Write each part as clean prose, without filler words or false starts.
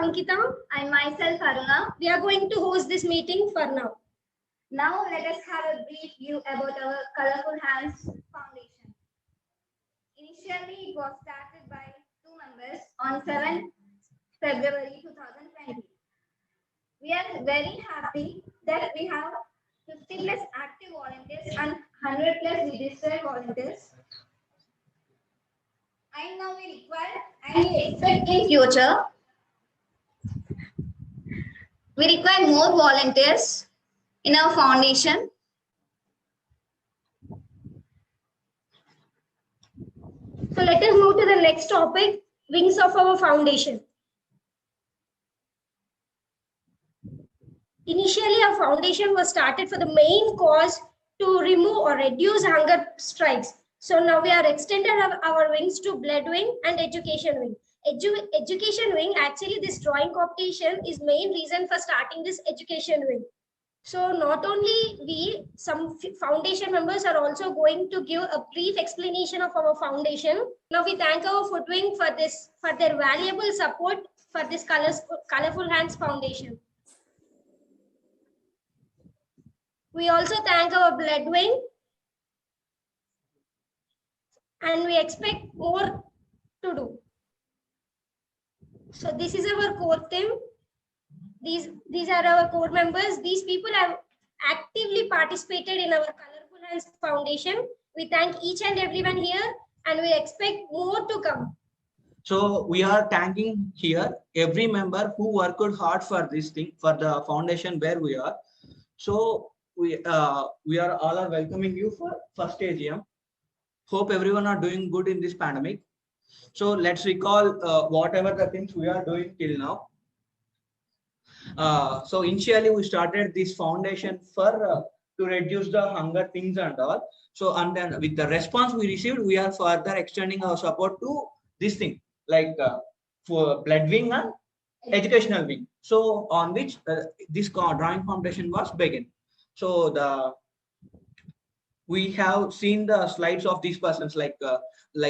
Ankita. And myself, Aruna. We are going to host this meeting for now. Now let us have a brief view about our Colorful Hands Foundation. Initially, it was started by 2 members on 7th February 2020. We are very happy that we have 50 plus active volunteers and 100 plus registered volunteers. And now we require and we expect in future we require more volunteers in our foundation. So let us move to the next topic, wings of our foundation. Initially, our foundation was started for the main cause to remove or reduce hunger strikes. So now we are extended our wings to blood wing and education wing. Education wing, actually this drawing competition is main reason for starting this education wing. So not only we, some foundation members are also going to give a brief explanation of our foundation. Now we thank our foot wing for this, for their valuable support for this Colorful Hands Foundation. We also thank our blood wing, and we expect more to do. So this is our core team. These are our core members. These people have actively participated in our Colorful Hands Foundation. We thank each and everyone here, and we expect more to come. So we are thanking here every member who worked hard for this thing, for the foundation where we are. So we are all are welcoming you for first AGM. Hope everyone are doing good in this pandemic. So let's recall whatever the things we are doing till now. So initially we started this foundation for to reduce the hunger things and all. So and then with the response we received, we are further extending our support to this thing like for blood wing and educational wing. So on which this drawing competition was begun. So we have seen the slides of these persons like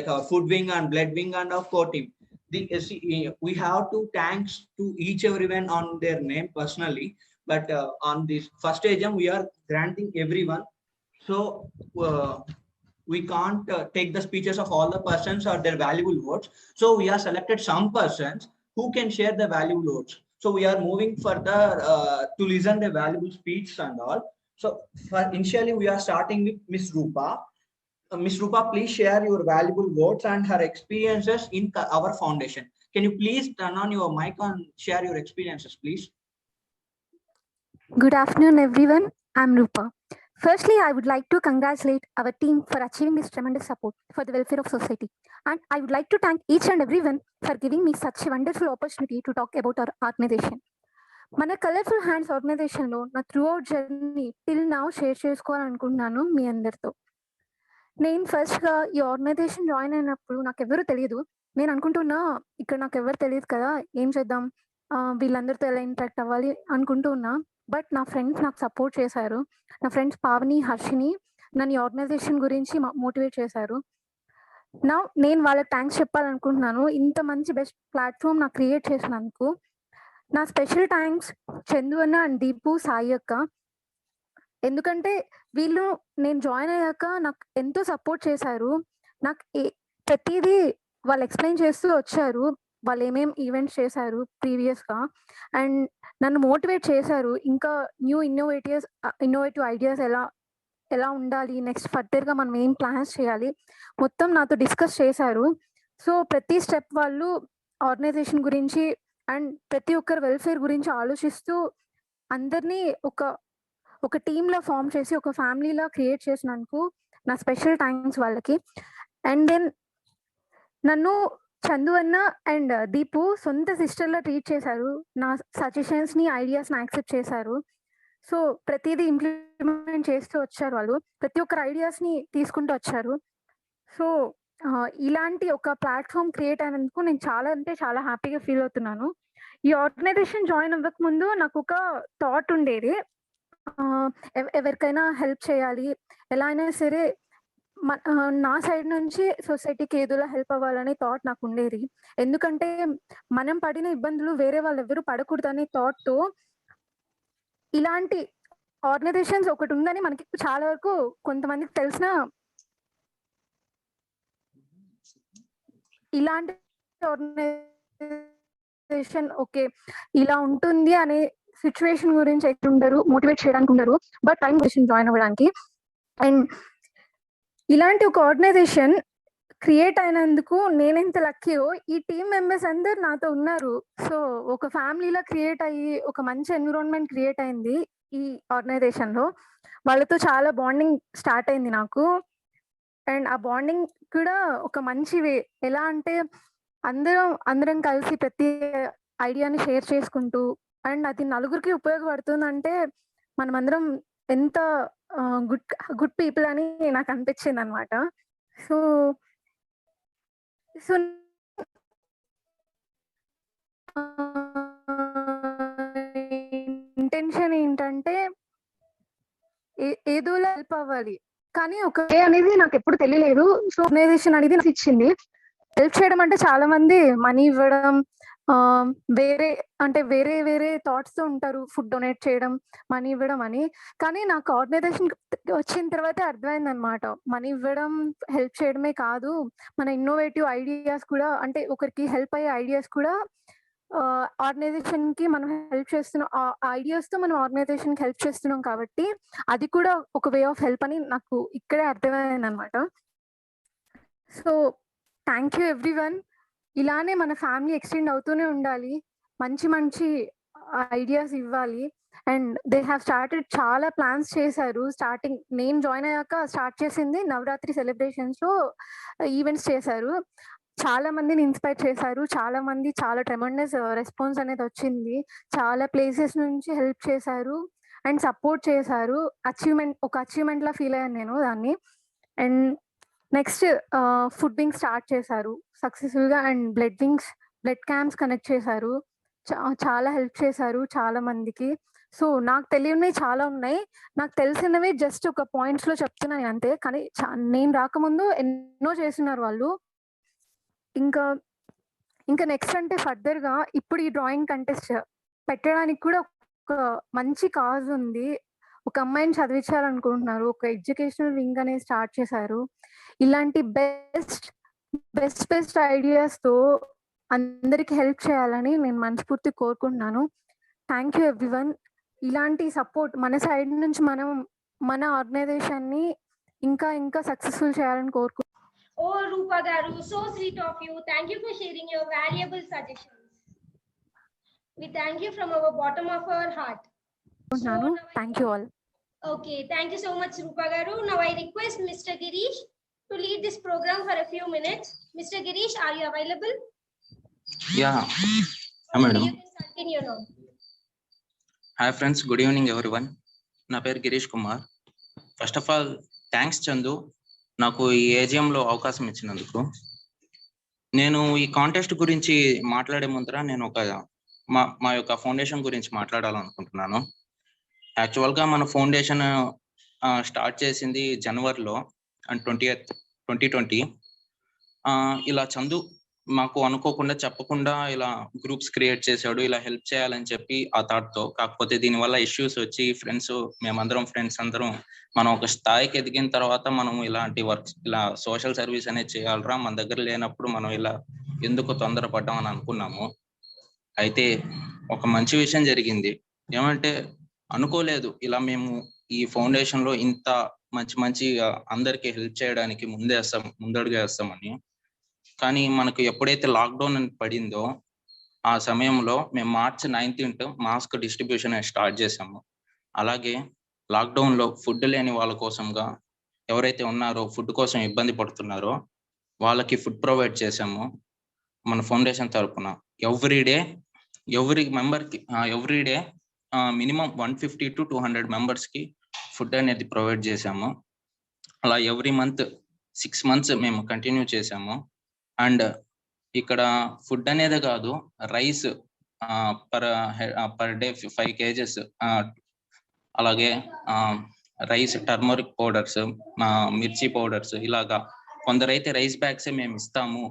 our food wing and blood wing and our core team. We have to thanks to each everyone on their name personally, but on this first AGM we are granting everyone. So we can't take the speeches of all the persons or their valuable words. So we are selected some persons who can share the valuable words. So we are moving further to listen the valuable speech and all. So initially we are starting with Miss Rupa. Ms. Rupa, please share your valuable words and her experiences in our foundation. Can you please turn on your mic and share your experiences, please? Good afternoon, everyone. I'm Rupa. Firstly, I would like to congratulate our team for achieving this tremendous support for the welfare of society. And I would like to thank each and everyone for giving me such a wonderful opportunity to talk about our organization. మన colourful hands ఆర్గనైజేషన్లో నా through out journey till now share చేసుకోవాలనుకుంటున్నాను మీ అందరితో. నేను ఫస్ట్గా ఈ organisation join అయినప్పుడు నాకు ఎవరు తెలియదు. నేను అనుకుంటున్నా ఇక్కడ నాకు ఎవరు తెలియదు కదా, ఏం చేద్దాం, వీళ్ళందరితో ఎలా ఇంటరాక్ట్ అవ్వాలి అనుకుంటూ ఉన్నా. బట్ నా ఫ్రెండ్స్ నాకు సపోర్ట్ చేశారు. నా ఫ్రెండ్స్ పావని, హర్షిని నన్ను ఈ ఆర్గనైజేషన్ గురించి మోటివేట్ చేశారు. నేను వాళ్ళకి థ్యాంక్స్ చెప్పాలనుకుంటున్నాను. ఇంత మంచి బెస్ట్ ప్లాట్ఫామ్ నాకు క్రియేట్ చేసినందుకు. నా స్పెషల్ థ్యాంక్స్ చందు అన్న అండ్ దీపు, సాయి అక్క. ఎందుకంటే వీళ్ళు నేను జాయిన్ అయ్యాక నాకు ఎంతో సపోర్ట్ చేశారు. నాకు ప్రతిదీ వాళ్ళు ఎక్స్ప్లెయిన్ చేస్తూ వచ్చారు, వాళ్ళు ఏమేమి ఈవెంట్స్ చేశారు ప్రీవియస్గా, అండ్ నన్ను మోటివేట్ చేశారు. ఇంకా ఇన్నోవేటివ్ ఐడియాస్ ఎలా ఉండాలి, నెక్స్ట్ ఫర్దర్గా మనం ఏం ప్లాన్స్ చేయాలి, మొత్తం నాతో డిస్కస్ చేశారు. సో ప్రతి స్టెప్ వాళ్ళు ఆర్గనైజేషన్ గురించి అండ్ ప్రతి ఒక్కరి వెల్ఫేర్ గురించి ఆలోచిస్తూ అందరినీ ఒక టీంలో ఫామ్ చేసి ఒక ఫ్యామిలీలా క్రియేట్ చేసినందుకు నా స్పెషల్ థ్యాంక్స్ వాళ్ళకి. అండ్ దెన్ నన్ను చందు అన్న అండ్ దీపు సొంత సిస్టర్లా ట్రీట్ చేశారు. నా సజెషన్స్ని, ఐడియాస్ని యాక్సెప్ట్ చేశారు. సో ప్రతిదీ ఇంప్లిమెంట్ చేస్తూ వచ్చారు వాళ్ళు. ప్రతి ఒక్కరి ఐడియాస్ని తీసుకుంటూ వచ్చారు. సో ఇలాంటి ఒక ప్లాట్ఫామ్ క్రియేట్ అయినందుకు నేను చాలా అంటే చాలా హ్యాపీగా ఫీల్ అవుతున్నాను. ఈ ఆర్గనైజేషన్ జాయిన్ అవ్వక ముందు నాకు ఒక థాట్ ఉండేది, ఎవరికైనా హెల్ప్ చేయాలి, ఎలా అయినా సరే నా సైడ్ నుంచి సొసైటీకి ఏదోలా హెల్ప్ అవ్వాలని థాట్ నాకు ఉండేది. ఎందుకంటే మనం పడిన ఇబ్బందులు వేరే వాళ్ళు ఎవరు పడకూడదనే థాట్‌తో ఇలాంటి ఆర్గనైజేషన్స్ ఒకటి ఉందని మనకి చాలా వరకు కొంతమందికి తెలిసిన ఇలాంటి ఆర్గనైజేషన్ ఓకే ఇలా ఉంటుంది అనే సిచ్యువేషన్ గురించి ఎట్లుండరు, మోటివేట్ చేయడానికి ఉండరు, బట్ టైం జాయిన్ అవ్వడానికి. అండ్ ఇలాంటి ఒక ఆర్గనైజేషన్ క్రియేట్ అయినందుకు నేనెంత లక్కీయో ఈ టీమ్ మెంబర్స్ అందరు నాతో ఉన్నారు. సో ఒక ఫ్యామిలీలో క్రియేట్ అయ్యి ఒక మంచి ఎన్విరాన్మెంట్ క్రియేట్ అయింది ఈ ఆర్గనైజేషన్లో. వాళ్ళతో చాలా బాండింగ్ స్టార్ట్ అయింది నాకు. అండ్ ఆ బాండింగ్ కూడా ఒక మంచి వే. ఎలా అంటే అందరం కలిసి ప్రతి ఐడియాని షేర్ చేసుకుంటూ అండ్ అది నలుగురికి ఉపయోగపడుతుందంటే మనమందరం ఎంత గుడ్ పీపుల్ అని నాకు అనిపించింది అనమాట. సో సో ఇంటెన్షన్ ఏంటంటే ఏదోలా హెల్ప్ అవ్వాలి, కానీ ఒక వే అనేది నాకు ఎప్పుడు తెలియలేదు. సో ఆర్గనైజేషన్ అనేది నాకు ఇచ్చింది. హెల్ప్ చేయడం అంటే చాలా మంది మనీ ఇవ్వడం, వేరే వేరే థాట్స్తో ఉంటారు, ఫుడ్ డొనేట్ చేయడం, మనీ ఇవ్వడం అని. కానీ నాకు ఆర్గనైజేషన్ వచ్చిన తర్వాతే అర్థమైంది అనమాట, మనీ ఇవ్వడం హెల్ప్ చేయడమే కాదు, మన ఇన్నోవేటివ్ ఐడియాస్ కూడా, అంటే ఒకరికి హెల్ప్ అయ్యే ఐడియాస్ కూడా ఆర్గనైజేషన్ కి మనం హెల్ప్ చేస్తున్నాం, ఐడియాస్ తో మనం ఆర్గనైజేషన్ కి హెల్ప్ చేస్తున్నాం కాబట్టి అది కూడా ఒక వే ఆఫ్ హెల్ప్ అని నాకు ఇక్కడే అర్థమైంది అనమాట. So thank you everyone. ఇలానే మన ఫ్యామిలీ ఎక్స్టెండ్ అవుతూనే ఉండాలి, మంచి మంచి ఐడియాస్ ఇవ్వాలి. అండ్ దే హ్యావ్ స్టార్టెడ్, చాలా ప్లాన్స్ చేశారు. స్టార్టింగ్ నేను జాయిన్ అయ్యాక స్టార్ట్ చేసింది నవరాత్రి సెలబ్రేషన్స్ లో ఈవెంట్స్ చేశారు. చాలా మందిని ఇన్స్పైర్ చేశారు, చాలా మంది చాలా ట్రెమెండస్ రెస్పాన్స్ అనేది వచ్చింది. చాలా ప్లేసెస్ నుంచి హెల్ప్ చేశారు అండ్ సపోర్ట్ చేశారు. అచీవ్మెంట్ లా ఫీల్ అయ్యాను నేను దాన్ని. అండ్ నెక్స్ట్ ఫుడ్ స్టార్ట్ చేశారు సక్సెస్ఫుల్ గా. అండ్ బ్లడ్ క్యాంప్స్ కనెక్ట్ చేశారు, చాలా హెల్ప్ చేశారు చాలా మందికి. సో నాకు తెలియనివి చాలా ఉన్నాయి, నాకు తెలిసినవి జస్ట్ ఒక పాయింట్స్ లో చెప్తున్నాను అంతే. కానీ నేను రాకముందు ఎన్నో చేస్తున్నారు వాళ్ళు. ఇంకా నెక్స్ట్ అంటే ఫర్దర్ గా ఇప్పుడు ఈ డ్రాయింగ్ కంటెస్ట్ పెట్టడానికి కూడా ఒక మంచి కాజ్ ఉంది. ఒక అమ్మాయిని చదివించాలనుకుంటున్నారు, ఒక ఎడ్యుకేషనల్ వింగ్ అనేది స్టార్ట్ చేశారు. ఇలాంటి బెస్ట్ ఐడియాస్ తో అందరికి హెల్ప్ చేయాలని నేను మనస్ఫూర్తి కోరుకుంటున్నాను. Thank you everyone. ఇలాంటి సపోర్ట్ మన సైడ్ నుంచి మనం మన ఆర్గనైజేషన్ ని ఇంకా సక్సెస్ఫుల్ చేయాలని కోరుకుంటున్నాను. Oh, Rupa Garu, so sweet of you. Thank you for sharing your valuable suggestions. We thank you from our bottom of our heart. Thank you all. Okay, thank you so much, Rupa Garu. Now I request Mr. Girish to lead this program for a few minutes. Mr. Girish, are you available? Yeah, okay, madam. You can continue now. Hi friends, good evening everyone. Na peru Girish Kumar. First of all, thanks Chandu. నాకు ఈ ఏజిఎంలో అవకాశం ఇచ్చినందుకు. నేను ఈ contest గురించి మాట్లాడే ముందర నేను మా యొక్క ఫౌండేషన్ గురించి మాట్లాడాలనుకుంటున్నాను. యాక్చువల్గా మన ఫౌండేషన్ స్టార్ట్ చేసింది జనవరిలో 2020. ఇలా చందు మాకు అనుకోకుండా చెప్పకుండా ఇలా గ్రూప్స్ క్రియేట్ చేశాడు, ఇలా హెల్ప్ చేయాలని చెప్పి ఆ థాట్తో. కాకపోతే దీనివల్ల ఇష్యూస్ వచ్చి మేమందరం ఫ్రెండ్స్ అందరం మనం ఒక స్థాయికి ఎదిగిన తర్వాత మనం ఇలాంటి వర్క్స్, ఇలా సోషల్ సర్వీస్ అనేది చేయాలరా, మన దగ్గర లేనప్పుడు మనం ఇలా ఎందుకు తొందరపడ్డాం అని అనుకున్నాము. అయితే ఒక మంచి విషయం జరిగింది. ఏమంటే అనుకోలేదు ఇలా మేము ఈ ఫౌండేషన్ లో ఇంత మంచి అందరికి హెల్ప్ చేయడానికి ముందడుగు వేస్తామని. కానీ మనకు ఎప్పుడైతే లాక్డౌన్ అని పడిందో ఆ సమయంలో మేము March 19th mask distribution start చేసాము. అలాగే లాక్డౌన్ లో ఫుడ్ లేని వాళ్ళ కోసంగా ఎవరైతే ఉన్నారో, ఫుడ్ కోసం ఇబ్బంది పడుతున్నారో వాళ్ళకి ఫుడ్ ప్రొవైడ్ చేసాము మన ఫౌండేషన్ తరఫున. Every day minimum 150 to 200 members కి ఫుడ్ అనేది ప్రొవైడ్ చేసాము. అలా ఎవ్రీ మంత్ 6 months మేము కంటిన్యూ చేసాము. అండ్ ఇక్కడ ఫుడ్ అనేదే కాదు, రైస్ పర్ డే 5 kgs, అలాగే రైస్ టర్మరిక్ పౌడర్స్, మిర్చి పౌడర్స్, ఇలాగా కొందరైతే రైస్ బ్యాగ్సే మేము ఇస్తాము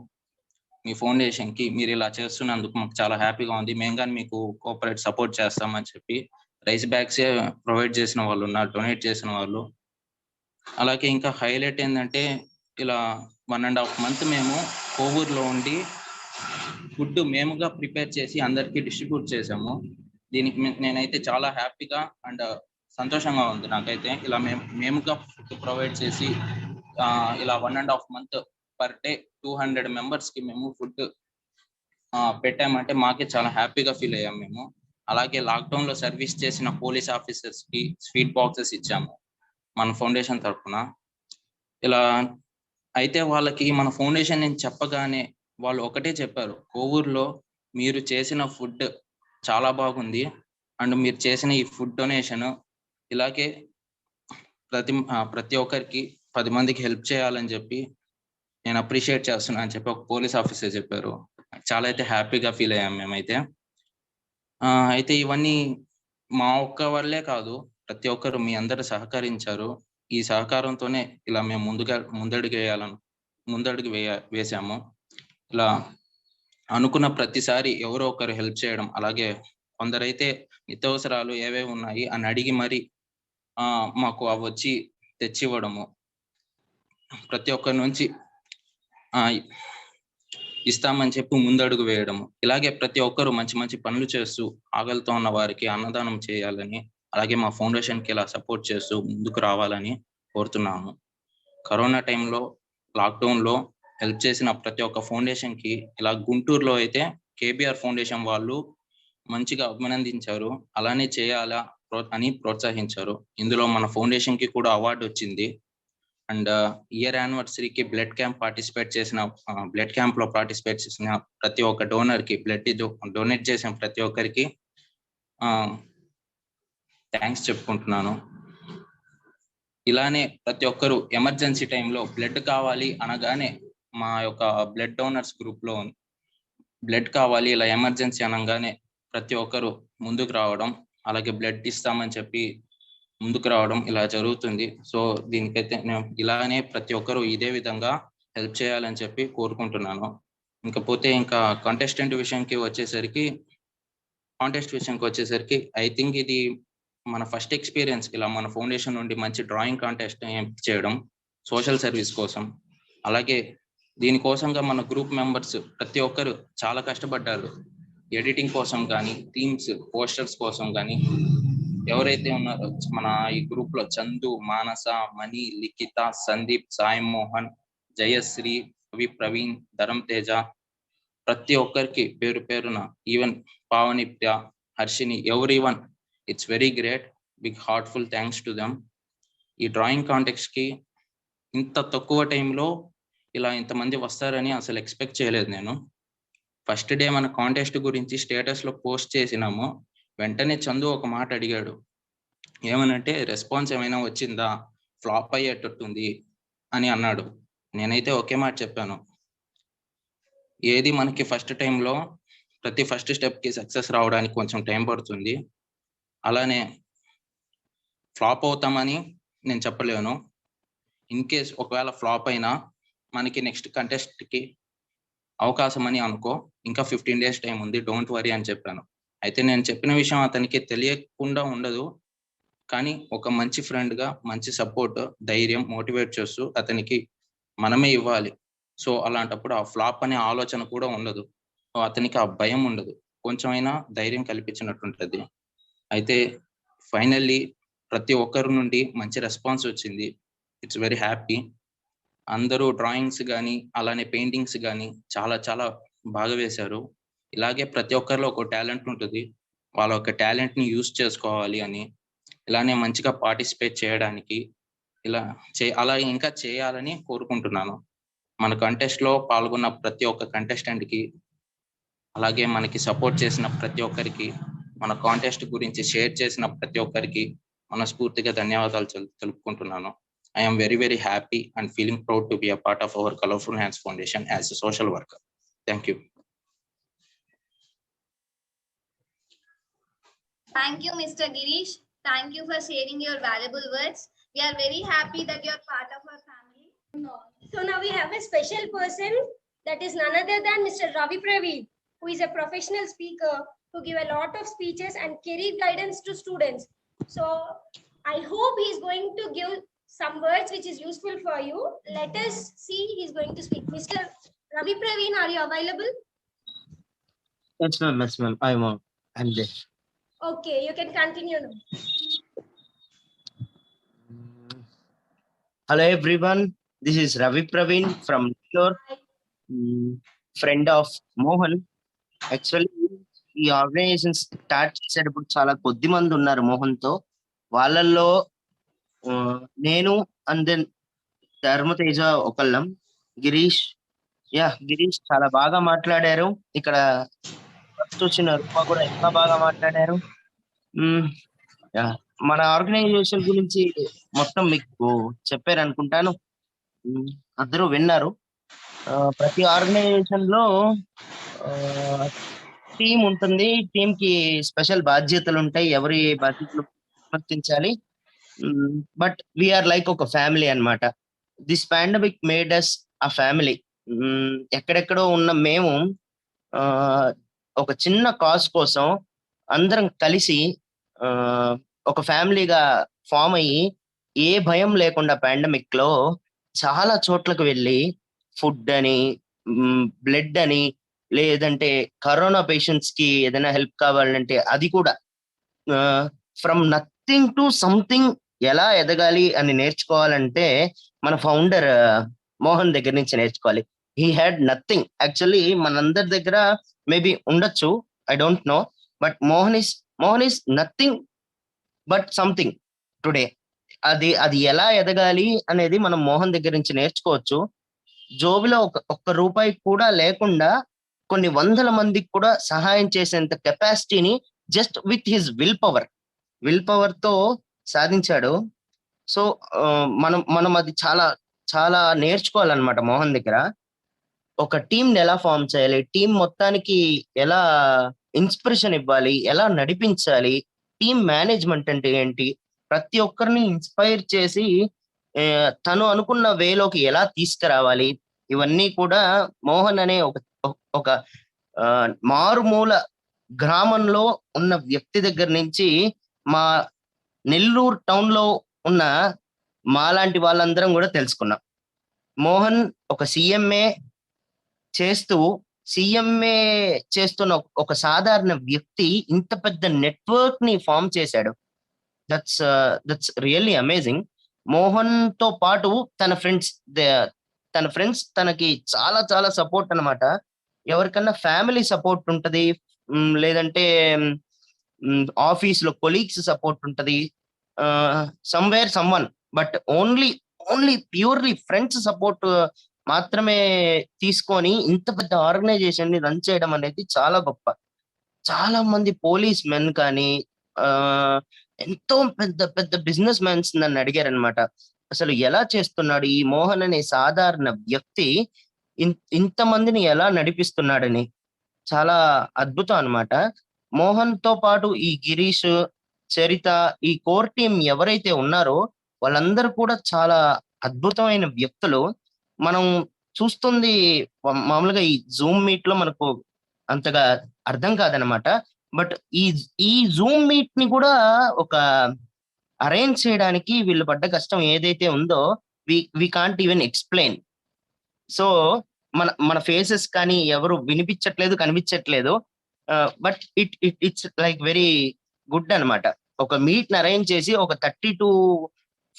మీ ఫౌండేషన్ కి, మీరు ఇలా చేస్తున్నందుకు మాకు చాలా హ్యాపీగా ఉంది, మేము కానీ మీకు కోఆపరేట్ సపోర్ట్ చేస్తామని చెప్పి రైస్ బ్యాగ్సే ప్రొవైడ్ చేసిన వాళ్ళు ఉన్నారు, డొనేట్ చేసిన వాళ్ళు. అలాగే ఇంకా హైలైట్ ఏంటంటే ఇలా 1.5 month మేము కోవూరులో ఉండి ఫుడ్ మేముగా ప్రిపేర్ చేసి అందరికీ డిస్ట్రిబ్యూట్ చేసాము. దీనికి నేనైతే చాలా హ్యాపీగా అండ్ సంతోషంగా ఉంది నాకైతే. ఇలా మేముగా ఫుడ్ ప్రొవైడ్ చేసి ఇలా 1.5 month పర్ డే 200 members కి మేము ఫుడ్ పెట్టామంటే మాకే చాలా హ్యాపీగా ఫీల్ అయ్యాం మేము. అలాగే లాక్డౌన్ లో సర్వీస్ చేసిన పోలీస్ ఆఫీసర్స్ కి స్వీట్ బాక్సెస్ ఇచ్చాము మన ఫౌండేషన్ తరఫున. ఇలా అయితే వాళ్ళకి మన ఫౌండేషన్ నేను చెప్పగానే వాళ్ళు ఒకటే చెప్పారు, కోవూరులో మీరు చేసిన ఫుడ్ చాలా బాగుంది అండ్ మీరు చేసిన ఈ ఫుడ్ డొనేషన్ ఇలాగే ప్రతి ఒక్కరికి 10 మందికి హెల్ప్ చేయాలని చెప్పి నేను అప్రిషియేట్ చేస్తున్నా అని చెప్పి ఒక పోలీస్ ఆఫీసర్ చెప్పారు. చాలా అయితే హ్యాపీగా ఫీల్ అయ్యాం మేమైతే. అయితే ఇవన్నీ మా ఒక్క వల్లే కాదు, ప్రతి ఒక్కరు మీ అందరు సహకరించారు. ఈ సహకారంతోనే ఇలా మేము ముందడుగు వేసాము. ఇలా అనుకున్న ప్రతిసారి ఎవరో ఒకరు హెల్ప్ చేయడం, అలాగే కొందరైతే నిత్యావసరాలు ఏవేవి ఉన్నాయి అని అడిగి మరి మాకు అవి వచ్చి తెచ్చివ్వడము, ప్రతి ఒక్కరి నుంచి ఇస్తామని చెప్పి ముందడుగు వేయడము. ఇలాగే ప్రతి ఒక్కరు మంచి మంచి పనులు చేస్తూ ఆకలితో ఉన్న వారికి అన్నదానం చేయాలని, అలాగే మా ఫౌండేషన్కి ఇలా సపోర్ట్ చేస్తూ ముందుకు రావాలని కోరుతున్నాము. కరోనా టైంలో లాక్డౌన్లో హెల్ప్ చేసిన ప్రతి ఒక్క ఫౌండేషన్కి ఇలా గుంటూరులో అయితే కేబిఆర్ ఫౌండేషన్ వాళ్ళు మంచిగా అభినందించారు, అలానే చేయాలా అని ప్రోత్సహించారు. ఇందులో మన ఫౌండేషన్కి కూడా అవార్డు వచ్చింది. అండ్ ఇయర్ యానివర్సరీకి బ్లడ్ క్యాంప్ లో పార్టిసిపేట్ చేసిన ప్రతి ఒక్క డోనర్కి, బ్లడ్ డొనేట్ చేసిన ప్రతి ఒక్కరికి థ్యాంక్స్ చెప్పుకుంటున్నాను. ఇలానే ప్రతి ఒక్కరు ఎమర్జెన్సీ టైంలో బ్లడ్ కావాలి అనగానే మా యొక్క బ్లడ్ డోనర్స్ గ్రూప్ లో బ్లడ్ కావాలి ఇలా ఎమర్జెన్సీ అనగానే ప్రతి ఒక్కరు ముందుకు రావడం, అలాగే బ్లడ్ ఇస్తామని చెప్పి ముందుకు రావడం ఇలా జరుగుతుంది. సో దీనికైతే నేను ఇలానే ప్రతి ఒక్కరు ఇదే విధంగా హెల్ప్ చేయాలని చెప్పి కోరుకుంటున్నాను. ఇంకపోతే ఇంకా కాంటెస్ట్ విషయానికి వచ్చేసరికి ఐ థింక్ ఇది మన ఫస్ట్ ఎక్స్పీరియన్స్ ఇలా మన ఫౌండేషన్ నుండి మంచి డ్రాయింగ్ కాంటెస్ట్ చేయడం సోషల్ సర్వీస్ కోసం. అలాగే దీనికోసంగా మన గ్రూప్ మెంబర్స్ ప్రతి ఒక్కరు చాలా కష్టపడ్డారు, ఎడిటింగ్ కోసం కానీ, థీమ్స్ పోస్టర్స్ కోసం కానీ. ఎవరైతే ఉన్నారో మన ఈ గ్రూప్ లో చందు, మానస, మణి, లిఖిత, సందీప్, సాయి మోహన్, జయశ్రీ, ప్రవీణ్, ధరం తేజ, ప్రతి ఒక్కరికి పేరు పేరున, ఈవెన్ పావనిప్య, Harshini, everyone, it's very great, big heartful thanks to them. ఈ డ్రాయింగ్ కాంటెస్ట్ కి ఇంత తక్కువ టైంలో ఇలా ఇంతమంది వస్తారని అసలు ఎక్స్పెక్ట్ చేయలేదు నేను. ఫస్ట్ డే మన కాంటెస్ట్ గురించి స్టేటస్ లో పోస్ట్ చేసినాము, వెంటనే చందు ఒక మాట అడిగాడు, ఏమనంటే రెస్పాన్స్ ఏమైనా వచ్చిందా, ఫ్లాప్ అయ్యేటట్టుంది అని అన్నాడు. నేనైతే ఒకే మాట చెప్పాను, ఏది మనకి ఫస్ట్ టైంలో ప్రతి ఫస్ట్ స్టెప్ కి సక్సెస్ రావడానికి కొంచెం టైం పడుతుంది, అలానే ఫ్లాప్ అవుతామని నేను చెప్పలేను. ఇన్ కేస్ ఒకవేళ ఫ్లాప్ అయినా మనకి నెక్స్ట్ కంటెస్ట్ కి అవకాశం అని అనుకో, ఇంకా 15 days టైం ఉంది, డోంట్ వరీ అని చెప్పాను. అయితే నేను చెప్పిన విషయం అతనికి తెలియకుండా ఉండదు, కానీ ఒక మంచి ఫ్రెండ్ గా మంచి సపోర్ట్, ధైర్యం, మోటివేట్ చేస్తూ అతనికి మనమే ఇవ్వాలి. సో అలాంటప్పుడు ఆ ఫ్లాప్ అనే ఆలోచన కూడా ఉండదు, అతనికి ఆ భయం ఉండదు, కొంచెమైనా ధైర్యం కల్పించినట్టుంటది. అయితే ఫైనల్లీ ప్రతి ఒక్కరి నుండి మంచి రెస్పాన్స్ వచ్చింది, ఇట్స్ వెరీ హ్యాపీ. అందరూ డ్రాయింగ్స్ కానీ అలానే పెయింటింగ్స్ కానీ చాలా చాలా బాగా వేశారు. ఇలాగే ప్రతి ఒక్కరిలో ఒక టాలెంట్ ఉంటుంది, వాళ్ళ ఒక టాలెంట్ ని యూజ్ చేసుకోవాలి అని, ఇలానే మంచిగా పార్టిసిపేట్ చేయడానికి అలా ఇంకా చేయాలని కోరుకుంటున్నాను. మన కంటెస్ట్ లో పాల్గొన్న ప్రతి ఒక్క కంటెస్టెంట్ కి, అలాగే మనకి సపోర్ట్ చేసిన ప్రతి ఒక్కరికి, మన కాంటెస్ట్ గురించి షేర్ చేసిన ప్రతి ఒక్కరికి మనస్ఫూర్తిగా ధన్యవాదాలు తెలుపుకుంటున్నాను. I am very, very happy and feeling proud to be a part of our Colorful Hands Foundation as a social worker. Thank you. Thank you, Mr. Girish. Thank you for sharing your valuable words. We are very happy that you are part of our family. So now we have a special person, that is none other than Mr. Ravi Praveen, who is a professional speaker who give a lot of speeches and career guidance to students. So I hope he is going to give some words which is useful for you. Let us see he is going to speak. Mr. Ravi Praveen, are you available? Yes, ma'am. Yes, ma'am. I'm there. Okay, you can continue now. Hello, everyone. This is Ravi Praveen from Nellore, friend of Mohan. Actually, ఈ organisation start చేసేటప్పుడు చాలా కొద్ది మంది ఉన్నారు మోహన్తో. వాళ్ళల్లో నేను and then Dharmateja ఒకళ్ళం, Girish. Girish చాలా బాగా మాట్లాడారు. ఇక్కడ ఫస్ట్ వచ్చిన రూప కూడా ఇంకా బాగా మాట్లాడారు. మన ఆర్గనైజేషన్ గురించి మొత్తం మీకు చెప్పారు అనుకుంటాను, అందరూ విన్నారు. ప్రతి ఆర్గనైజేషన్ లో టీం ఉంటుంది. టీం కి స్పెషల్ బాధ్యతలు ఉంటాయి, ఎవరు ఏ బాధ్యతలు నిర్వర్తించాలి. బట్ వీఆర్ లైక్ ఒక ఫ్యామిలీ అన్నమాట. This pandemic made us a family. ఎక్కడెక్కడో ఉన్న మేము ఒక చిన్న కాజ్ కోసం అందరం కలిసి ఒక ఫ్యామిలీగా ఫామ్ అయ్యి ఏ భయం లేకుండా పాండమిక్ లో చాలా చోట్లకు వెళ్ళి ఫుడ్ అని, బ్లడ్ అని, లేదంటే కరోనా పేషెంట్స్ కి ఏదైనా హెల్ప్ కావాలంటే అది కూడా ఫ్రమ్ నథింగ్ టు సంథింగ్ ఎలా ఎదగాలి అని నేర్చుకోవాలంటే మన ఫౌండర్ మోహన్ దగ్గర నుంచి నేర్చుకోవాలి. He had nothing. యాక్చువల్లీ మనందరి దగ్గర మేబీ ఉండొచ్చు, I don't know, but Mohan is nothing but something today. అది ఎలా ఎదగాలి అనేది మనం మోహన్ దగ్గర నుంచి నేర్చుకోవచ్చు. జోబులో ఒక్క రూపాయి కూడా లేకుండా కొన్ని వందల మందికి కూడా సహాయం చేసేంత కెపాసిటీని just with his will power తో సాధించాడు. సో మనం అది చాలా చాలా నేర్చుకోవాలన్నమాట మోహన్ దగ్గర. ఒక టీంని ఎలా ఫామ్ చేయాలి, టీం మొత్తానికి ఎలా ఇన్స్పిరేషన్ ఇవ్వాలి, ఎలా నడిపించాలి, టీం మేనేజ్మెంట్ అంటే ఏంటి, ప్రతి ఒక్కరిని ఇన్స్పైర్ చేసి తను అనుకున్న వేలోకి ఎలా తీసుకురావాలి, ఇవన్నీ కూడా మోహన్ అనే ఒక మారుమూల గ్రామంలో ఉన్న వ్యక్తి దగ్గర నుంచి మా నెల్లూరు టౌన్ లో ఉన్న మాలాంటి వాళ్ళందరం కూడా తెలుసుకున్నాం. మోహన్ ఒక సిఎంఏ చేస్తున్న ఒక సాధారణ వ్యక్తి ఇంత పెద్ద నెట్వర్క్ ని ఫామ్ చేశాడు. That's really amazing. మోహన్ తో పాటు తన ఫ్రెండ్స్ తనకి చాలా చాలా సపోర్ట్ అన్నమాట. ఎవరికన్నా ఫ్యామిలీ సపోర్ట్ ఉంటది, లేదంటే ఆఫీస్ లో కొలీగ్స్ సపోర్ట్ ఉంటది, somewhere someone, but only purely friends support మాత్రమే తీసుకొని ఇంత పెద్ద ఆర్గనైజేషన్ ని రన్ చేయడం అనేది చాలా గొప్ప. చాలా మంది పోలీస్ మెన్ కానీ ఎంతో పెద్ద పెద్ద బిజినెస్ మ్యాన్స్ నన్ను అడిగారు అనమాట, అసలు ఎలా చేస్తున్నాడు ఈ మోహన్ అనే సాధారణ వ్యక్తి ఇంతమందిని ఎలా నడిపిస్తున్నాడని. చాలా అద్భుతం అన్నమాట. మోహన్ తో పాటు ఈ గిరీష్, చరిత, ఈ కోర్ టీం ఎవరైతే ఉన్నారో వాళ్ళందరూ కూడా చాలా అద్భుతమైన వ్యక్తులు. మనం చూస్తుంది మామూలుగా ఈ జూమ్ మీట్ లో మనకు అంతగా అర్థం కాదనమాట. బట్ ఈ జూమ్ మీట్ ని కూడా ఒక అరేంజ్ చేయడానికి వీళ్ళు పడ్డ కష్టం ఏదైతే ఉందో we can't even explain. So మన ఫేసెస్ కానీ ఎవరు వినిపించట్లేదు, కనిపించట్లేదు, but it's like very good అనమాట. ఒక మీట్ ని అరేంజ్ చేసి ఒక 30 to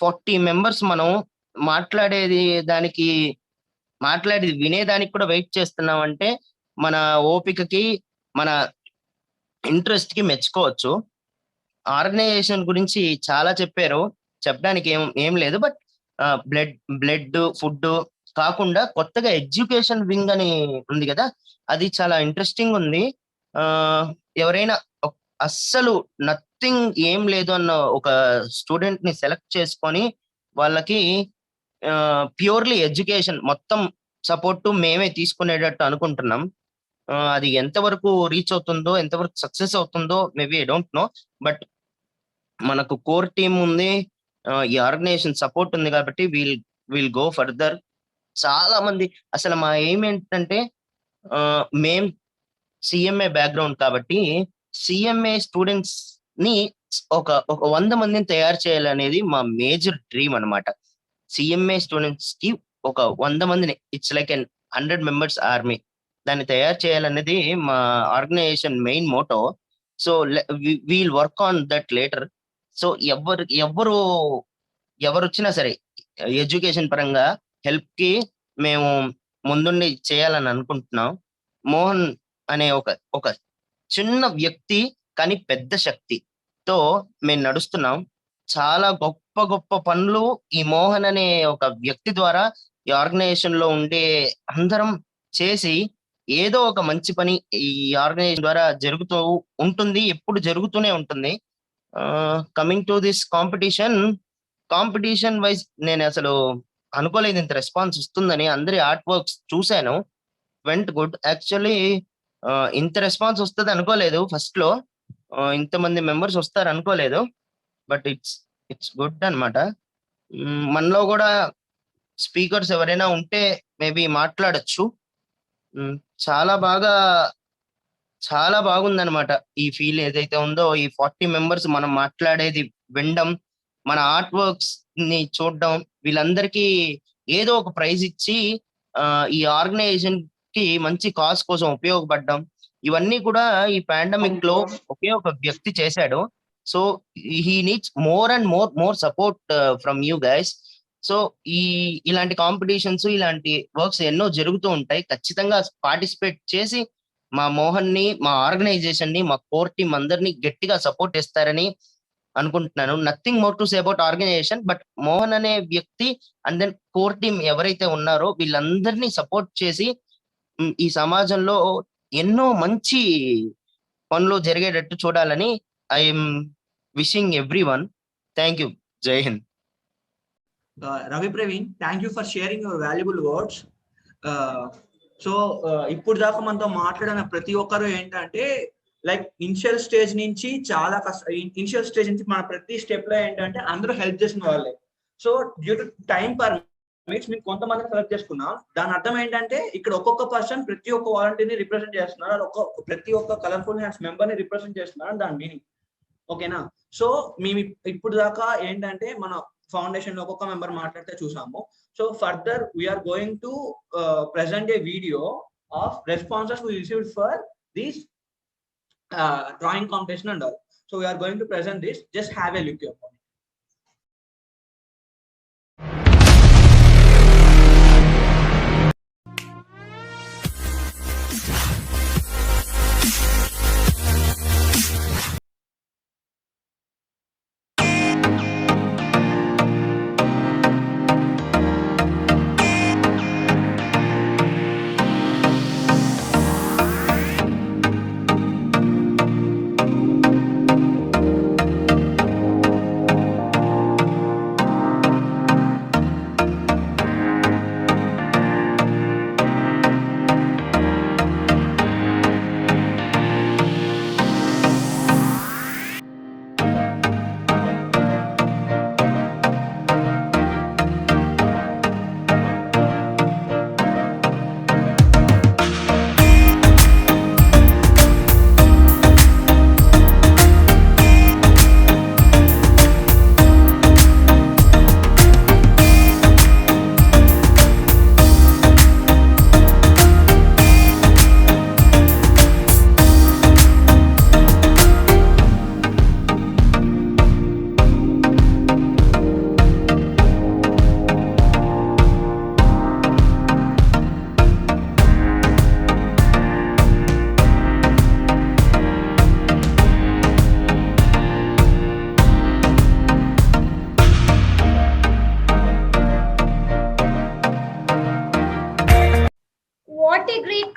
40 మెంబర్స్ మనం మాట్లాడేది వినేదానికి కూడా వెయిట్ చేస్తున్నాం అంటే మన ఓపికకి, మన ఇంట్రెస్ట్ కి మెచ్చుకోవచ్చు. ఆర్గనైజేషన్ గురించి చాలా చెప్పారు, చెప్పడానికి ఏం లేదు. బట్ బ్లడ్ ఫుడ్ కాకుండా కొత్తగా ఎడ్యుకేషన్ వింగ్ అని ఉంది కదా, అది చాలా ఇంట్రెస్టింగ్ ఉంది. ఎవరైనా అస్సలు నథింగ్ ఏం లేదు అన్న ఒక స్టూడెంట్ ని సెలెక్ట్ చేసుకొని వాళ్ళకి ప్యూర్లీ ఎడ్యుకేషన్ మొత్తం సపోర్ట్ మేమే తీసుకునేటట్టు అనుకుంటున్నాం. అది ఎంతవరకు రీచ్ అవుతుందో, ఎంతవరకు సక్సెస్ అవుతుందో maybe I don't know. But మనకు కోర్ టీమ్ ఉంది, ఈ ఆర్గనైజేషన్ సపోర్ట్ ఉంది కాబట్టి విల్ గో ఫర్దర్. చాలా మంది అసలు మా ఎయిమ్ ఏంటంటే మేం సిఎంఏ బ్యాక్గ్రౌండ్ కాబట్టి సిఎంఏ స్టూడెంట్స్ ని ఒక 100 మందిని తయారు చేయాలనేది మా మేజర్ డ్రీమ్ అన్నమాట. సిఎంఏ స్టూడెంట్స్ కి ఒక 100 మందిని, ఇట్స్ లైక్ 100 మెంబర్స్ ఆర్మీ, దాన్ని తయారు చేయాలనేది మా organisation main motto. So we'll work on that later. So ఎవరు వచ్చినా సరే ఎడ్యుకేషన్ పరంగా హెల్ప్ కి మేము ముందుండి చేయాలని అనుకుంటున్నాం. మోహన్ అనే ఒక చిన్న వ్యక్తి కానీ పెద్ద శక్తితో మేము నడుస్తున్నాం. చాలా గొప్ప గొప్ప పనులు ఈ మోహన్ అనే ఒక వ్యక్తి ద్వారా ఈ ఆర్గనైజేషన్ లో ఉండే అందరం చేసి ఏదో ఒక మంచి పని ఈ ఆర్గనైజేషన్ ద్వారా జరుగుతూ ఉంటుంది, ఎప్పుడు జరుగుతూనే ఉంటుంది. Coming to this competition wise నేను అసలు అనుకోలేదు ఇంత రెస్పాన్స్ వస్తుందని. అందరి ఆర్ట్ వర్క్స్ చూశాను, వెంట్ గుడ్. యాక్చువల్లీ ఇంత రెస్పాన్స్ వస్తుంది అనుకోలేదు ఫస్ట్ లో, ఇంతమంది మెంబర్స్ వస్తారు అనుకోలేదు. బట్ ఇట్స్ గుడ్ అన్నమాట. మనలో కూడా స్పీకర్స్ ఎవరైనా ఉంటే మేబీ మాట్లాడచ్చు. చాలా బాగుందన్నమాట ఈ ఫీల్ ఏదైతే ఉందో. ఈ 40 మెంబర్స్ మనం మాట్లాడేది వినడం, మన ఆర్ట్ వర్క్స్ ని చూడడం, వీళ్ళందరికీ ఏదో ఒక ప్రైజ్ ఇచ్చి ఈ ఆర్గనైజేషన్ కి మంచి కాజ్ కోసం ఉపయోగపడడం, ఇవన్నీ కూడా ఈ పాండమిక్ లో ఒకే ఒక వ్యక్తి చేశాడు. So he needs more and more support from you guys. So ఇలాంటి కాంపిటీషన్స్, ఇలాంటి వర్క్స్ ఎన్నో జరుగుతూ ఉంటాయి. ఖచ్చితంగా పార్టిసిపేట్ చేసి మా మోహన్ ని, మా ఆర్గనైజేషన్ ని, మా కోర్ టీమ్ అందరినీ గట్టిగా సపోర్ట్ చేస్తారని అనుకుంటున్నాను. Nothing more to say about organisation, but Mohan అనే వ్యక్తి అండ్ దెన్ కోర్ టీమ్ ఎవరైతే ఉన్నారో వీళ్ళందరినీ సపోర్ట్ చేసి ఈ సమాజంలో ఎన్నో మంచి పనులు జరిగేటట్టు చూడాలని I'm wishing everyone. Thank you. Jai Hind. Ravi Praveen, thank you for sharing your valuable words. So ఇప్పుడు దాకా మనతో మాట్లాడిన ప్రతి ఒక్కరు ఏంటంటే లైక్ ఇనిషియల్ స్టేజ్ నుంచి ఇనిషియల్ స్టేజ్ నుంచి మన ప్రతి స్టెప్ లో ఏంటంటే అందరూ హెల్ప్ చేసిన వాళ్ళే. So due to time permits మేము కొంతమంది సెలెక్ట్ చేసుకున్నాం. దాని అర్థం ఏంటంటే ఇక్కడ ఒక్కొక్క పర్సన్ ప్రతి ఒక్క వాలంటీర్ని రిప్రజెంట్ చేస్తున్నారు, ప్రతి ఒక్క కలర్ఫుల్ హ్యాండ్స్ మెంబర్ ని రిప్రజెంట్ చేస్తున్నారు, దాని మీనింగ్. ఓకేనా? సో మేము ఇప్పుడు దాకా ఏంటంటే మన ఫౌండేషన్ లో ఒక్కొక్క మెంబర్ మాట్లాడితే చూసాము. So further we're going to present a video of responses we received for this drawing competition and all. So we're going to present this. Just have a look.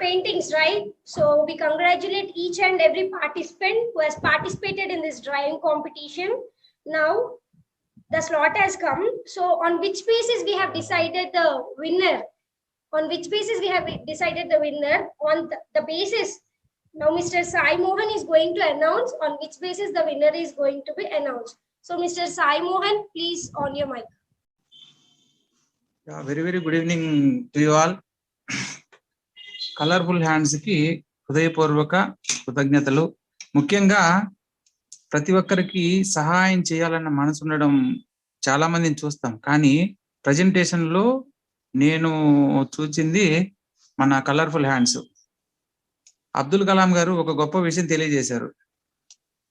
Paintings, right? So we congratulate each and every participant who has participated in this drawing competition. Now the slot has come. So on which basis we have decided the winner? On which basis we have decided the winner? On the basis, now Mr. Sai Mohan is going to announce on which basis the winner is going to be announced. So Mr. Sai Mohan, please on your mic. Yeah, very good evening to you all. Colourful hands కి హృదయపూర్వక కృతజ్ఞతలు. ముఖ్యంగా ప్రతి ఒక్కరికి సహాయం చేయాలన్న మనసు ఉండడం చాలా మందిని చూస్తాం, కానీ ప్రజెంటేషన్ లో నేను చూచింది మన కలర్ఫుల్ హ్యాండ్స్. అబ్దుల్ కలాం గారు ఒక గొప్ప విషయం తెలియజేశారు.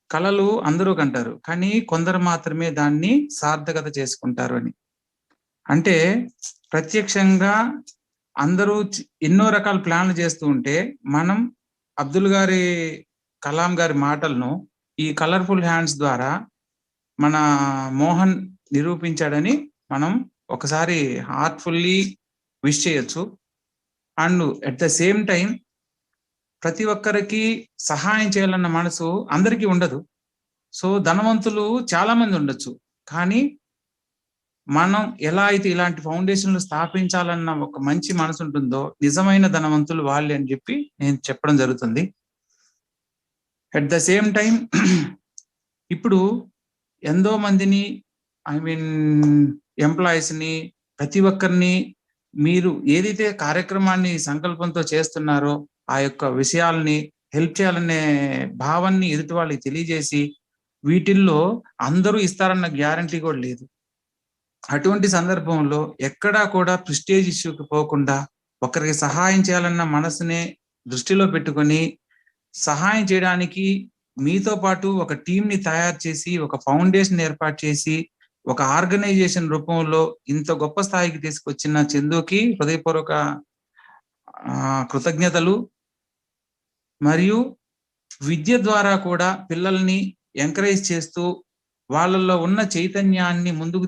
కళలు అందరూ కంటారు, కానీ కొందరు మాత్రమే దాన్ని సార్థకత చేసుకుంటారు అని. అంటే ప్రత్యక్షంగా అందరూ ఎన్నో రకాల ప్లాన్లు చేస్తూ ఉంటే మనం కలాం గారి మాటలను ఈ కలర్ఫుల్ హ్యాండ్స్ ద్వారా మన మోహన్ నిరూపించాడని మనం ఒకసారి హార్ట్ఫుల్లీ విష్ చేయొచ్చు. And at the same time ప్రతి ఒక్కరికి సహాయం చేయాలన్న మనసు అందరికీ ఉండదు. సో ధనవంతులు చాలా మంది ఉండొచ్చు, కానీ మనం ఎలా అయితే ఇలాంటి ఫౌండేషన్లు స్థాపించాలన్న ఒక మంచి మనసు ఉంటుందో నిజమైన ధనవంతులు వాళ్ళే అని చెప్పి నేను చెప్పడం జరుగుతుంది. అట్ ద సేమ్ టైం ఇప్పుడు ఎంతో మందిని ఎంప్లాయీస్ ని ప్రతి ఒక్కరిని మీరు ఏదైతే కార్యక్రమాన్ని సంకల్పంతో చేస్తున్నారో ఆ యొక్క విషయాల్ని హెల్ప్ చేయాలనే భావాన్ని ఎదుటి వాళ్ళకి తెలియజేసి వీటిల్లో అందరూ ఇస్తారన్న గ్యారంటీ కూడా లేదు. అటువంటి సందర్భంలో ఎక్కడా కూడా ప్రెస్టేజ్ ఇష్యూకి పోకుండా ఒకరికి సహాయం చేయాలన్న మనసునే దృష్టిలో పెట్టుకొని సహాయం చేయడానికి మీతో పాటు ఒక టీంని తయారు చేసి ఒక ఫౌండేషన్ ఏర్పాటు చేసి ఒక ఆర్గనైజేషన్ రూపంలో ఇంత గొప్ప స్థాయికి తీసుకొచ్చిన చందుకి హృదయపూర్వక కృతజ్ఞతలు. మరియు విద్య ద్వారా కూడా పిల్లల్ని ఎంకరేజ్ చేస్తూ వాళ్ళల్లో ఉన్న చైతన్యాన్ని ముందుకు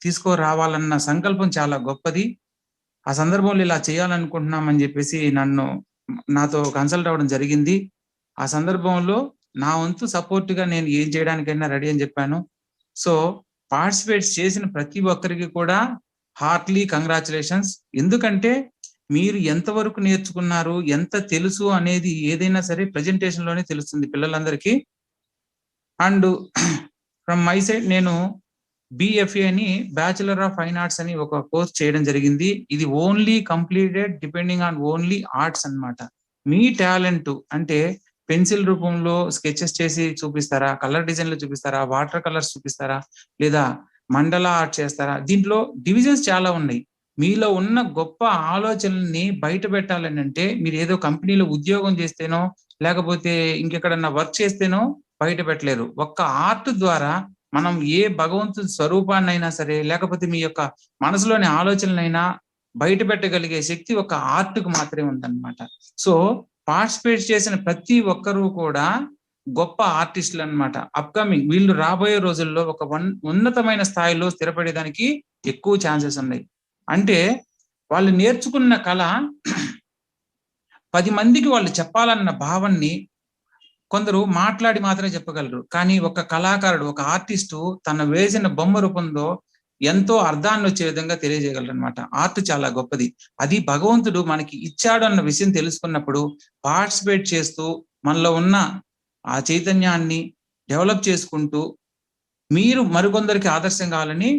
తీసుకురావాలన్న సంకల్పం చాలా గొప్పది. ఆ సందర్భంలో ఇలా చేయాలనుకుంటున్నామని చెప్పేసి నాతో కన్సల్ట్ అవ్వడం జరిగింది. ఆ సందర్భంలో నా వంతు సపోర్ట్ గా నేను ఏం చేయడానికైనా రెడీ అని చెప్పాను. సో పార్టిసిపేట్ చేసిన ప్రతి ఒక్కరికి కూడా హార్ట్లీ కంగ్రాచులేషన్స్. ఎందుకంటే మీరు ఎంతవరకు నేర్చుకున్నారు, ఎంత తెలుసు అనేది ఏదైనా సరే ప్రెజెంటేషన్ లోనే తెలుస్తుంది పిల్లలందరికీ. అండ్ ఫ్రమ్ మై సైడ్ నేను BFA అని బ్యాచులర్ ఆఫ్ ఫైన్ ఆర్ట్స్ అని ఒక కోర్స్ చేయడం జరిగింది. ఇది only completed depending on only arts అన్నమాట. మీ టాలెంట్ అంటే పెన్సిల్ రూపంలో స్కెచెస్ చేసి చూపిస్తారా, కలర్ డిజైన్లు చూపిస్తారా, వాటర్ కలర్స్ చూపిస్తారా, లేదా మండల ఆర్ట్ చేస్తారా, దీంట్లో డివిజన్స్ చాలా ఉన్నాయి. మీలో ఉన్న గొప్ప ఆలోచనల్ని బయట పెట్టాలని అంటే మీరు ఏదో కంపెనీలో ఉద్యోగం చేస్తేనో లేకపోతే ఇంకెక్కడన్నా వర్క్ చేస్తేనో బయట పెట్టలేరు. ఒక్క ఆర్ట్ ద్వారా మనం ఏ భగవంతుడి స్వరూపాన్నైనా సరే లేకపోతే మీ యొక్క మనసులోని ఆలోచనలైనా బయట పెట్టగలిగే శక్తి ఒక ఆర్ట్కు మాత్రమే ఉందన్నమాట. సో పార్టిసిపేట్ చేసిన ప్రతి ఒక్కరూ కూడా గొప్ప ఆర్టిస్టులు అన్నమాట. అప్కమింగ్ వీళ్ళు రాబోయే రోజుల్లో ఒక ఉన్నతమైన స్థాయిలో స్థిరపడేదానికి ఎక్కువ ఛాన్సెస్ ఉన్నాయి. అంటే వాళ్ళు నేర్చుకున్న కళ 10 మందికి వాళ్ళు చెప్పాలన్న భావాన్ని కొందరు మాట్లాడి మాత్రమే చెప్పగలరు, కానీ ఒక కళాకారుడు ఒక ఆర్టిస్టు తన వేసిన బొమ్మ రూపంలో ఎంతో అర్థాన్ని వచ్చే విధంగా తెలియజేయగలరు అనమాట. ఆర్ట్ చాలా గొప్పది. అది భగవంతుడు మనకి ఇచ్చాడు అన్న విషయం తెలుసుకున్నప్పుడు పార్టిసిపేట్ చేస్తూ మనలో ఉన్న ఆ చైతన్యాన్ని డెవలప్ చేసుకుంటూ మీరు మరికొందరికి ఆదర్శం కావాలని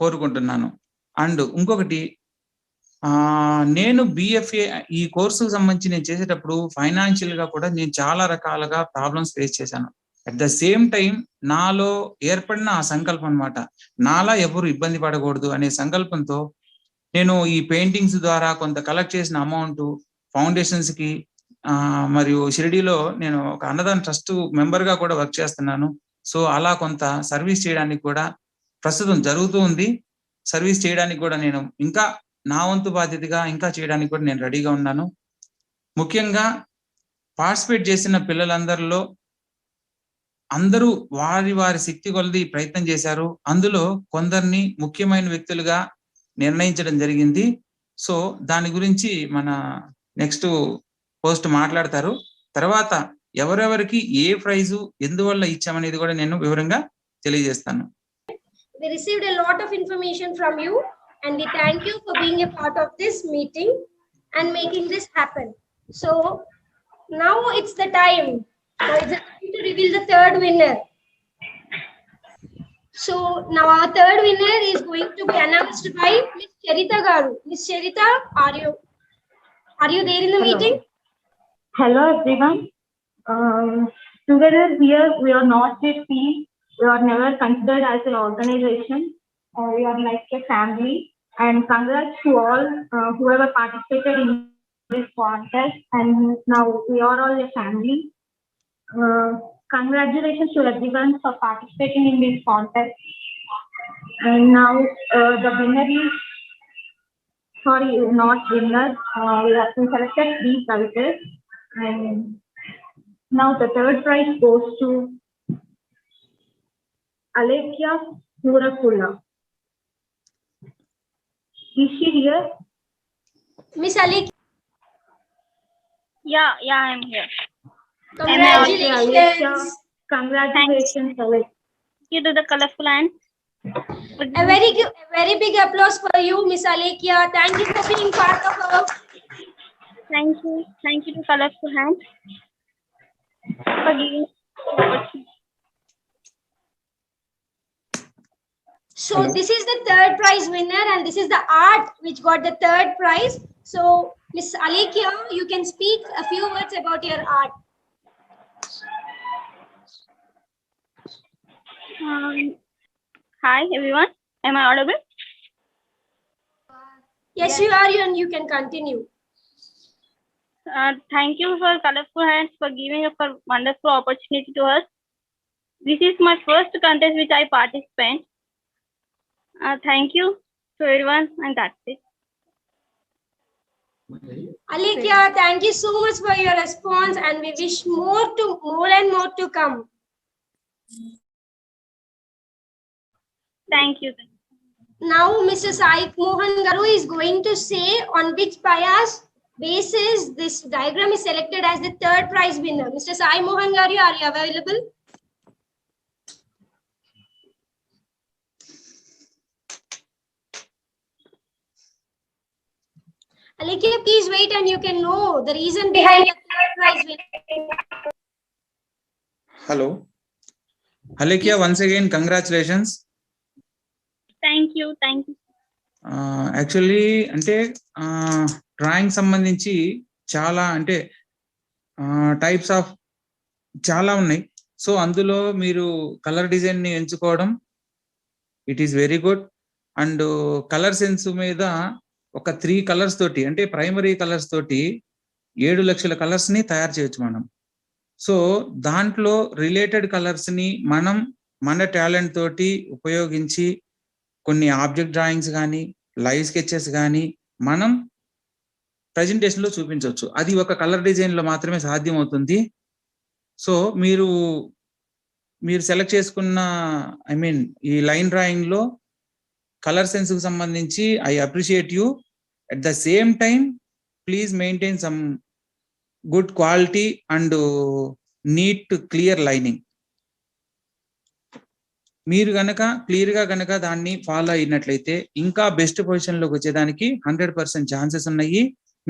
కోరుకుంటున్నాను. అండ్ ఇంకొకటి, నేను BFA ఈ కోర్సుకు సంబంధించి నేను చేసేటప్పుడు ఫైనాన్షియల్ గా కూడా నేను చాలా రకాలుగా ప్రాబ్లమ్స్ ఫేస్ చేశాను. అట్ ద సేమ్ టైం నాలో ఏర్పడిన ఆ సంకల్పం అన్నమాట, నాలా ఎవరు ఇబ్బంది పడకూడదు అనే సంకల్పంతో నేను ఈ పెయింటింగ్స్ ద్వారా కొంత కలెక్ట్ చేసిన అమౌంట్ ఫౌండేషన్స్ కి మరియు షిరిడీలో నేను ఒక అన్నదాన ట్రస్ట్ మెంబర్ గా కూడా వర్క్ చేస్తున్నాను. సో అలా కొంత సర్వీస్ చేయడానికి కూడా ప్రస్తుతం జరుగుతూ ఉంది. సర్వీస్ చేయడానికి కూడా నేను ఇంకా నా వంతు బాధ్యతగా ఇంకా చేయడానికి కూడా నేను రెడీగా ఉన్నాను. ముఖ్యంగా పార్టిసిపేట్ చేసిన పిల్లలందరిలో అందరూ వారి వారి శక్తి కొలది ప్రయత్నం చేశారు. అందులో కొందరిని ముఖ్యమైన వ్యక్తులుగా నిర్ణయించడం జరిగింది. సో దాని గురించి మన నెక్స్ట్ పోస్ట్ మాట్లాడతారు. తర్వాత ఎవరెవరికి ఏ ప్రైజు ఎందువల్ల ఇచ్చామనేది కూడా నేను వివరంగా తెలియజేస్తాను. We received a lot of information from you and we thank you for being a part of this meeting and making this happen. So now it's the time. Now it's the time to reveal the third winner. So now our third winner is going to be announced by Miss Charita Garu. Miss Charita, are you there in the meeting? Hello everyone. Together here we are not a team. We are never considered as an organization. We are like a family. And congrats to all whoever participated in this contest. And now we are all a family. Congratulations to everyone for participating in this contest. And now the winner is, sorry, not winner. We have been selected 3 prizes. And now the third prize goes to Alekia Murakula. Is she here? Miss Alekia. Yeah, I'm here. Congratulations. Congratulations, Alekia. You do the colorful hand. A very big applause for you, Miss Alekia. Thank you for being part of our. Thank you to colorful hand for giving. So this is the third prize winner, and this is the art which got the third prize. So Miss Alekia, you can speak a few words about your art. Hi everyone, am I audible? Yes, you are, and you can continue. Thank you for colorful hands for giving us a wonderful opportunity to us. This is my first contest which I participate. Thank you to everyone, and that's it. Alekia, thank you so much for your response, and we wish more and more to come. Thank you. Now Mr. Sai Mohan Garu is going to say on which bias basis this diagram is selected as the third prize winner. Mr. Sai Mohan Garu, are you available? Alekia, please wait and you can know the reason behind the third prize winner. Hello. Alekia, once again, congratulations. Thank you. Actually అంటే drawing సంబంధించి చాలా అంటే types of చాలా ఉన్నాయి. So అందులో మీరు colour design ని ఎంచుకోవడం it is very good. And colour sense మీద ఒక 3 కలర్స్ తోటి అంటే ప్రైమరీ కలర్స్ తోటి 7 లక్షల కలర్స్ ని తయారు చేయొచ్చు మనం. సో దాంట్లో రిలేటెడ్ కలర్స్ ని మనం మన టాలెంట్ తోటి ఉపయోగించి కొన్ని ఆబ్జెక్ట్ డ్రాయింగ్స్ కానీ లైవ్ స్కెచెస్ కానీ మనం ప్రజెంటేషన్ లో చూపించవచ్చు. అది ఒక కలర్ డిజైన్ లో మాత్రమే సాధ్యం అవుతుంది. సో మీరు సెలెక్ట్ చేసుకున్న ఈ లైన్ డ్రాయింగ్ లో కలర్ సెన్స్ కు సంబంధించి I appreciate you. At the same time please maintain some good quality and neat clear lining. మీరు గనక క్లియర్ గా గనక దాన్ని ఫాలో అయినట్లయితే ఇంకా బెస్ట్ పొజిషన్ లోకి వచ్చేదానికి 100% ఛాన్సెస్ ఉన్నాయి.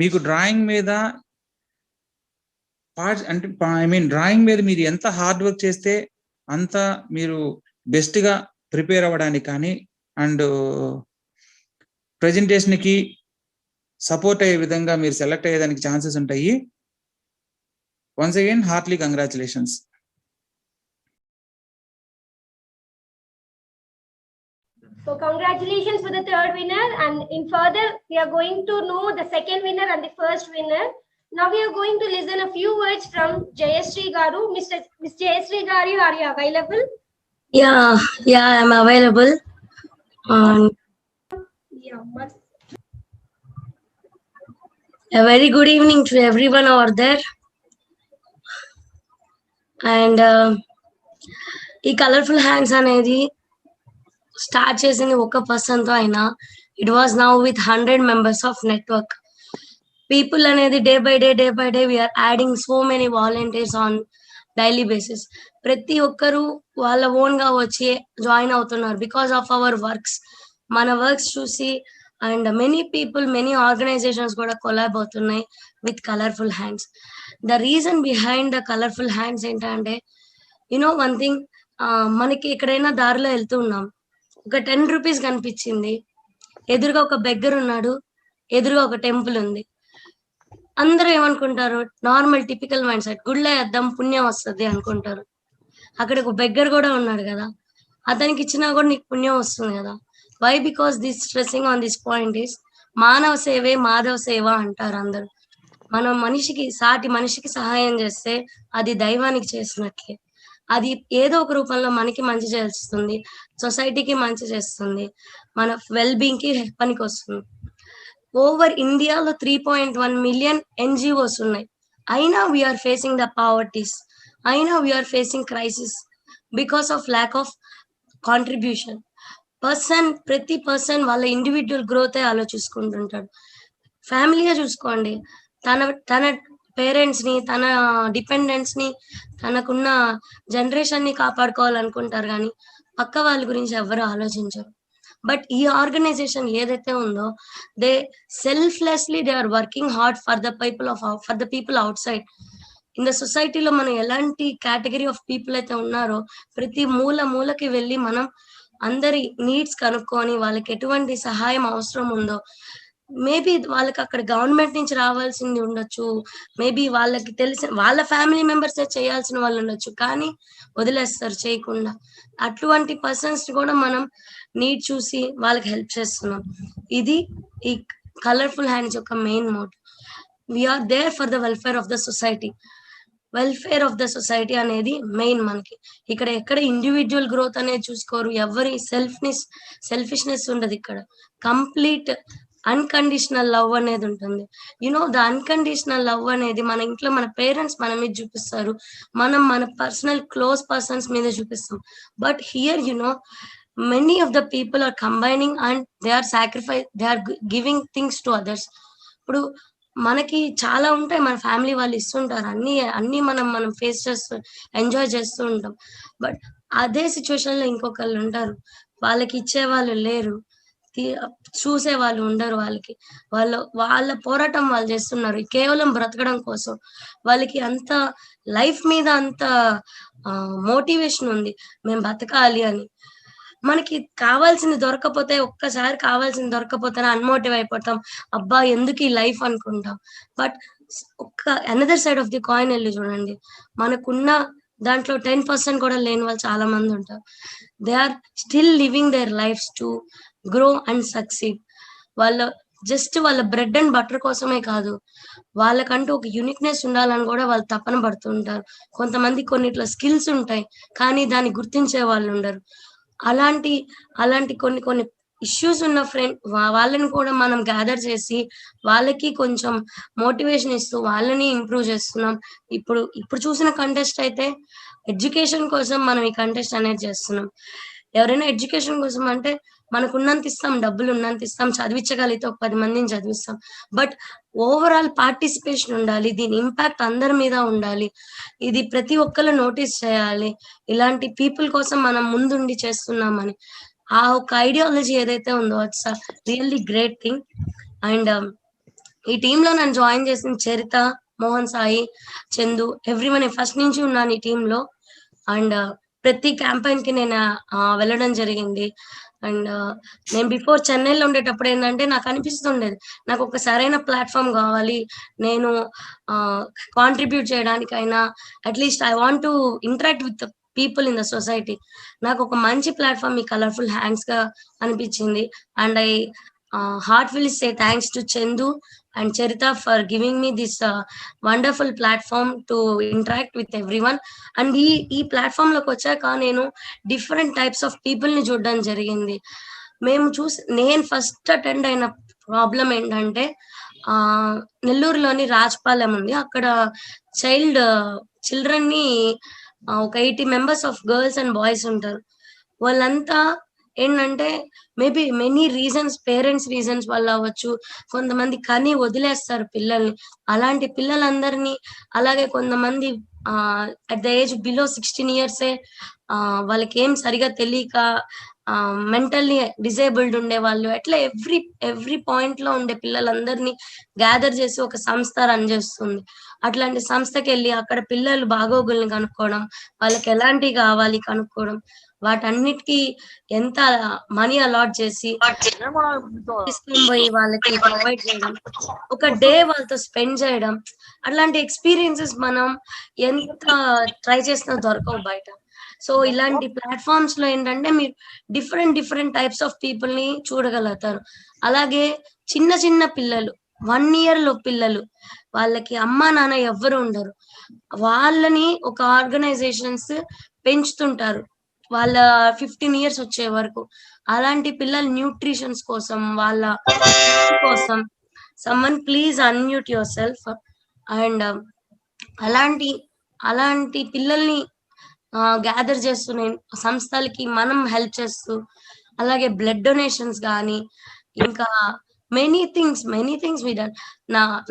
మీకు డ్రాయింగ్ మీద డ్రాయింగ్ మీద మీరు ఎంత హార్డ్ వర్క్ చేస్తే అంత మీరు బెస్ట్ గా ప్రిపేర్ అవ్వడానికి కానీ అండ్ ప్రెజెంటేషన్ కి సపోర్ట్ అయ్యే విధంగా మీరు సెలెక్ట్ అయ్యేదానికి ఛాన్సెస్ ఉంటాయి. Once again Hartley congratulations. So congratulations for the third winner, and in further we are going to know the second winner and the first winner. Now we are going to listen a few words from Jayashree Garu. Miss Jayashree Garu, are you available? Yeah, I'm available. A very good evening to everyone over there. And ఈ colourful hands అనేది start చేసింది ఒక person తో అయినా it was now with 100 members of network people అనేది day by day we're adding so many volunteers on daily basis. ప్రతి ఒక్కరు వాళ్ళ ఓన్ గా వచ్చి జాయిన్ అవుతున్నారు బికాస్ ఆఫ్ అవర్ వర్క్స్. మన వర్క్స్ చూసి and many people many organisations కూడా కొలాబ్ అవుతున్నాయి with colourful hands. The reason behind the colourful hands ఏంటంటే వన్ థింగ్, మనకి ఎక్కడైనా దారిలో వెళ్తూ ఉన్నాం, ఒక 10 రూపీస్ కనిపించింది, ఎదురుగా ఒక బెగ్గర్ ఉన్నాడు, ఎదురుగా ఒక టెంపుల్ ఉంది. అందరూ ఏమనుకుంటారు? నార్మల్ టిపికల్ మైండ్ సెట్, గుళ్ళో వేద్దాం పుణ్యం వస్తుంది అనుకుంటారు. అక్కడ ఒక బెగ్గర్ కూడా ఉన్నాడు కదా, అతనికి ఇచ్చినా కూడా నీకు పుణ్యం వస్తుంది కదా. Why? Because this stressing on this point is మానవ సేవే మాధవ సేవ అంటారు అందరూ. మనం సాటి మనిషికి సహాయం చేస్తే అది దైవానికి చేసినట్లే. అది ఏదో ఒక రూపంలో మనకి మంచి చేస్తుంది, సొసైటీకి మంచి చేస్తుంది, మన వెల్ బీయింగ్ కి పనికి వస్తుంది. ఓవర్ ఇండియాలో 3.1 మిలియన్ NGOs ఉన్నాయి. అయినా వీఆర్ ఫేసింగ్ ద పావర్టీస్, అయినా we're facing crisis because of lack of contribution. ప్రతి పర్సన్ వాళ్ళ ఇండివిజువల్ గ్రోత్ ఆలోచించుకుంటుంటాడు. ఫ్యామిలీగా చూసుకోండి, తన పేరెంట్స్ ని, తన డిపెండెంట్స్ ని, తనకున్న జనరేషన్ ని కాపాడుకోవాలనుకుంటారు కానీ పక్క వాళ్ళ గురించి ఎవరు ఆలోచించరు. బట్ ఈ ఆర్గనైజేషన్ ఏదైతే ఉందో, they selflessly they are working hard for the people outside. In the సొసైటీలో మనం ఎలాంటి కేటగిరీ ఆఫ్ పీపుల్ అయితే ఉన్నారో ప్రతి మూలకి వెళ్ళి మనం అందరి నీడ్స్ కనుక్కొని వాళ్ళకి ఎటువంటి సహాయం అవసరం ఉందో, మేబీ వాళ్ళకి అక్కడ గవర్నమెంట్ నుంచి రావాల్సింది ఉండొచ్చు, మేబీ వాళ్ళకి తెలిసిన వాళ్ళ ఫ్యామిలీ మెంబర్స్ చేయాల్సిన వాళ్ళు ఉండొచ్చు, కానీ వదిలేస్తారు చేయకుండా. అటువంటి పర్సన్స్ కూడా మనం నీడ్ చూసి వాళ్ళకి హెల్ప్ చేస్తున్నాం. ఇది ఈ కలర్ఫుల్ హ్యాండ్స్ యొక్క main motive. We're there for the welfare of the society. Welfare of the society అనేది మెయిన్. మనకి ఇక్కడ ఎక్కడ ఇండివిజువల్ గ్రోత్ అనేది చూసుకోరు, ఎవరి సెల్ఫిష్నెస్ ఉండదు. ఇక్కడ కంప్లీట్ అన్కండిషనల్ లవ్ అనేది ఉంటుంది. ద అన్కండిషనల్ లవ్ అనేది మన ఇంట్లో మన పేరెంట్స్ మన మీద చూపిస్తారు, మనం మన పర్సనల్ క్లోజ్ పర్సన్స్ మీద చూపిస్తాం. But here many of the people are combining and they are giving things to others. ఇప్పుడు మనకి చాలా ఉంటాయి, మన ఫ్యామిలీ వాళ్ళు ఇస్తుంటారు, అన్ని మనం ఫేస్ చేస్తూ ఎంజాయ్ చేస్తూ ఉంటాం. బట్ అదే సిచ్యువేషన్ లో ఇంకొకళ్ళు ఉంటారు, వాళ్ళకి ఇచ్చే వాళ్ళు లేరు, చూసే వాళ్ళు ఉండరు. వాళ్ళ పోరాటం వాళ్ళు చేస్తున్నారు కేవలం బ్రతకడం కోసం. వాళ్ళకి అంత లైఫ్ మీద అంత మోటివేషన్ ఉంది, మేము బతకాలి అని. మనకి కావాల్సింది దొరకపోతే, ఒక్కసారి కావాల్సింది దొరకపోతే అన్మోటివ్ అయిపోతాం, అబ్బా ఎందుకు ఈ లైఫ్ అనుకుంటాం. But another side of the coin వెళ్ళి చూడండి, మనకున్న దాంట్లో 10% కూడా లేని వాళ్ళు చాలా మంది ఉంటారు. They are still living their lives to grow and succeed. వాళ్ళ బ్రెడ్ అండ్ బటర్ కోసమే కాదు, వాళ్ళకంటూ ఒక యూనిక్నెస్ ఉండాలని కూడా వాళ్ళు తపన పడుతుంటారు. కొంతమంది కొన్నిట్లో స్కిల్స్ ఉంటాయి కానీ దాన్ని గుర్తించే వాళ్ళు ఉండరు. అలాంటి కొన్ని ఇష్యూస్ ఉన్న వాళ్ళని కూడా మనం గ్యాదర్ చేసి వాళ్ళకి కొంచెం మోటివేషన్ ఇస్తూ వాళ్ళని ఇంప్రూవ్ చేస్తున్నాం. ఇప్పుడు చూసిన కంటెస్ట్ అయితే ఎడ్యుకేషన్ కోసం మనం ఈ కంటెస్ట్ అనేది చేస్తున్నాం. ఎవరైనా ఎడ్యుకేషన్ కోసం అంటే మనకు ఉన్నంత ఇస్తాం, డబ్బులు ఉన్నంత ఇస్తాం, చదివించగలిగితే ఒక 10 మందిని చదివిస్తాం. బట్ ఓవరాల్ పార్టిసిపేషన్ ఉండాలి, దీని ఇంపాక్ట్ అందరి మీద ఉండాలి, ఇది ప్రతి ఒక్కరు నోటీస్ చేయాలి, ఇలాంటి పీపుల్ కోసం మనం ముందుండి చేస్తున్నామని ఆ ఒక ఐడియాలజీ ఏదైతే ఉందో it's really great thing. And ఈ టీమ్ లో నన్ను జాయిన్ చేసిన చరిత, మోహన్ సాయి, చందు, ఎవ్రీవన్ ఫస్ట్ నుంచి ఉన్నాను ఈ టీమ్ లో. అండ్ ప్రతి క్యాంపెయిన్ కి నేను వెళ్ళడం జరిగింది. అండ్ నేను బిఫోర్ చెన్నైలో ఉండేటప్పుడు ఏంటంటే నాకు అనిపిస్తుండేది, నాకు ఒక సరైన ప్లాట్ఫామ్ కావాలి, నేను కాంట్రిబ్యూట్ చేయడానికైనా at least I want to interact with people in the society. నాకు ఒక మంచి ప్లాట్ఫామ్ ఈ కలర్ఫుల్ హ్యాండ్స్ గా అనిపించింది. And I heartfully say thanks to Chandu and Charita for giving me this wonderful platform to interact with everyone. And ఈ platform లోకి వచ్చాక నేను డిఫరెంట్ టైప్స్ ఆఫ్ పీపుల్ ని చూడడం జరిగింది. నేను ఫస్ట్ అటెండ్ అయిన ప్రాబ్లం ఏంటంటే, నెల్లూరులోని రాజపాలెం ఉంది, అక్కడ చిల్డ్రన్ ని ఒక 80 members of girls and boys ఉంటారు. వాళ్ళంతా ఏంటంటే maybe many reasons, parents reasons వల్ల అవ్వచ్చు, కొంతమంది కని వదిలేస్తారు పిల్లల్ని. అలాంటి పిల్లలందరినీ, అలాగే కొంతమంది అట్ ద ఏజ్ బిలో 16 ఇయర్సే వాళ్ళకి ఏం సరిగా తెలియక మెంటల్లీ డిసేబుల్డ్ ఉండే వాళ్ళు ఎట్లా ఎవ్రీ పాయింట్ లో ఉండే పిల్లలందరినీ గ్యాదర్ చేసి ఒక సంస్థ రన్ చేస్తుంది. అట్లాంటి సంస్థకి వెళ్ళి అక్కడ పిల్లలు బాగోగుల్ని కనుక్కోవడం, వాళ్ళకి ఎలాంటివి కావాలి కనుక్కోవడం, వాటన్నిటికీ ఎంత మనీ అలాట్ చేసి తీసుకొని పోయి వాళ్ళకి ప్రొవైడ్ చేయడం, ఒక డే వాళ్ళతో స్పెండ్ చేయడం, అట్లాంటి ఎక్స్పీరియన్సెస్ మనం ఎంత ట్రై చేసినా దొరకవు బయట. సో ఇలాంటి ప్లాట్ఫామ్స్ లో ఏంటంటే మీరు డిఫరెంట్ టైప్స్ ఆఫ్ పీపుల్ ని చూడగలుగుతారు. అలాగే చిన్న చిన్న పిల్లలు 1 year లో పిల్లలు, వాళ్ళకి అమ్మా నాన్న ఎవ్వరు ఉండరు, వాళ్ళని ఒక ఆర్గనైజేషన్స్ పెంచుతుంటారు వాళ్ళ 15 years వచ్చే వరకు. అలాంటి పిల్లల న్యూట్రిషన్స్ కోసం, వాళ్ళ కోసం, someone please unmute your self. And అలాంటి పిల్లల్ని గ్యాదర్ చేస్తున్న సంస్థలకి మనం హెల్ప్ చేస్తూ, అలాగే బ్లడ్ డొనేషన్స్ కానీ, ఇంకా many things we done.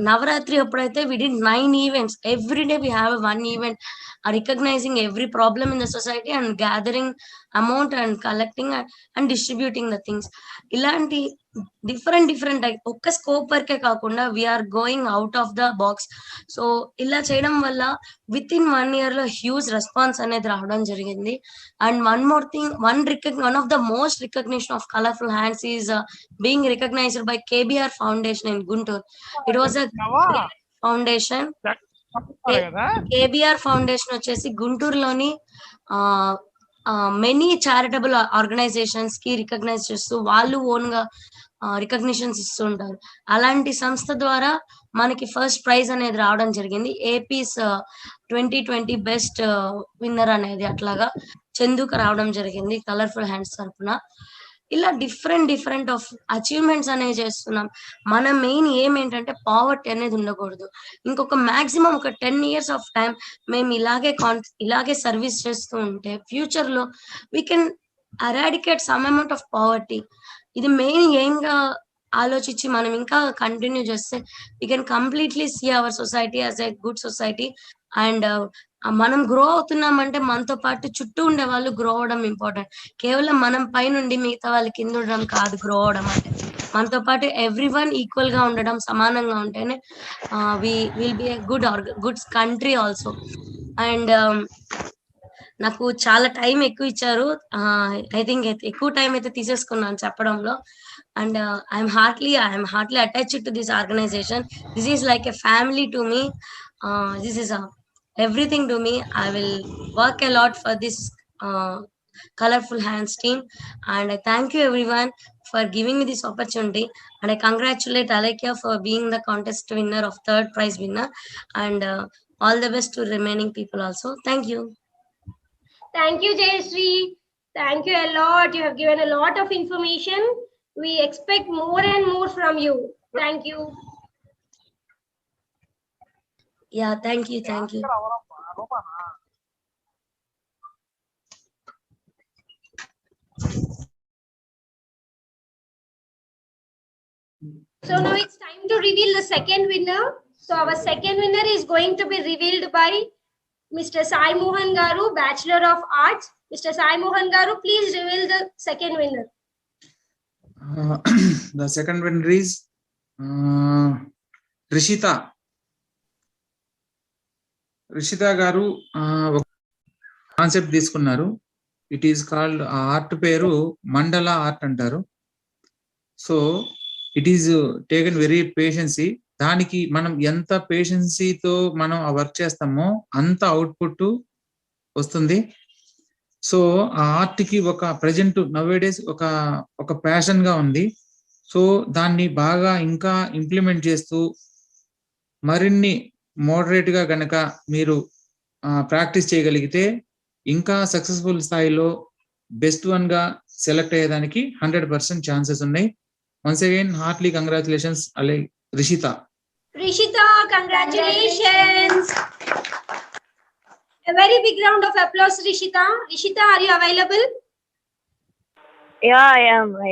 Navratri అప్పుడైతే we did 9 events. Every day we have 1 event, recognizing every problem in the society and gathering amount and collecting and distributing the things. ఇలాంటి different ఒక్క scope వరకే కాకుండా we're going out of the box. So ఇలా చేయడం వల్ల within 1 year లో huge response అనేది రావడం జరిగింది. And one more thing, one of the most recognition of Colorful Hands is being recognized by KBR Foundation in Guntur. It was a great foundation. KBR Foundation వచ్చేసి గుంటూరులోని many charitable organisations కి recognise చేస్తూ వాళ్ళు own గా recognitions ఇస్తుంటారు. అలాంటి సంస్థ ద్వారా మనకి ఫస్ట్ ప్రైజ్ అనేది రావడం జరిగింది. ఏపీస్ 2020 బెస్ట్ విన్నర్ అనేది అట్లాగా చందుకు రావడం జరిగింది కలర్ఫుల్ హ్యాండ్స్ తరఫున. ఇలా డిఫరెంట్ ఆఫ్ అచీవ్మెంట్స్ అనేవి చేస్తున్నాం. మన మెయిన్ ఏం ఏంటంటే పావర్టీ అనేది ఉండకూడదు. ఇంకొక మాక్సిమం ఒక 10 years ఆఫ్ టైం మేము ఇలాగే సర్వీస్ చేస్తూ ఉంటే ఫ్యూచర్ లో we can eradicate some amount of poverty. ఇది మెయిన్ ఎయిమ్ గా ఆలోచించి మనం ఇంకా కంటిన్యూ చేస్తే we can completely see our society as a good society. And మనం గ్రో అవుతున్నామంటే మనతో పాటు చుట్టూ ఉండే వాళ్ళు గ్రో అవడం ఇంపార్టెంట్. కేవలం మనం పైనుండి మిగతా వాళ్ళు కింద ఉండడం కాదు గ్రో అవడం అంటే. మనతో పాటు ఎవ్రీవన్ ఈక్వల్ గా ఉండడం, సమానంగా ఉంటేనే will be a good country also. And నాకు చాలా టైం ఎక్కువ ఇచ్చారు, ఐ థింక్ ఎక్కువ టైం అయితే తీసేసుకున్నాను చెప్పడంలో. And I'm heartly attached to this organisation. This is like a family to me. This is everything to me. I will work a lot for this Colorful Hands team, and I thank you everyone for giving me this opportunity, and I congratulate Alekia for being the contest winner of 3rd prize winner, and all the best to remaining people also. Thank you. Thank you, Jayashree. Thank you a lot. You have given a lot of information. We expect more and more from you. Thank you. Yeah, thank you. So now it's time to reveal the second winner. So our second winner is going to be revealed by Mr. Sai Mohan Garu, Bachelor of Arts. Mr. Sai Mohan Garu, please reveal the second winner. The second winner is Rishitha గారు ఒక concept తీసుకున్నారు. It is called, ఆ art పేరు mandala art అంటారు. So it is taken very patiency. దానికి మనం ఎంత పేషెన్సీతో మనం ఆ వర్క్ చేస్తామో అంత అవుట్పుట్ వస్తుంది. సో ఆ ఆర్ట్ కి ఒక ప్రజెంట్ నవేడేస్ ఒక ప్యాషన్ గా ఉంది. సో దాన్ని బాగా ఇంకా ఇంప్లిమెంట్ చేస్తూ మరిన్ని మోడరేట్ గా గనక మీరు ప్రాక్టీస్ చేయగలిగితే ఇంకా సక్సెస్ఫుల్ స్థాయిలో బెస్ట్ వన్ గా సెలెక్ట్ అయ్యేదానికి 100% ఛాన్సెస్ ఉన్నాయి. Once again Hartley congratulations Rishita, congratulations. A very big round of applause, Rishita. Rishita, are you available? Yeah, I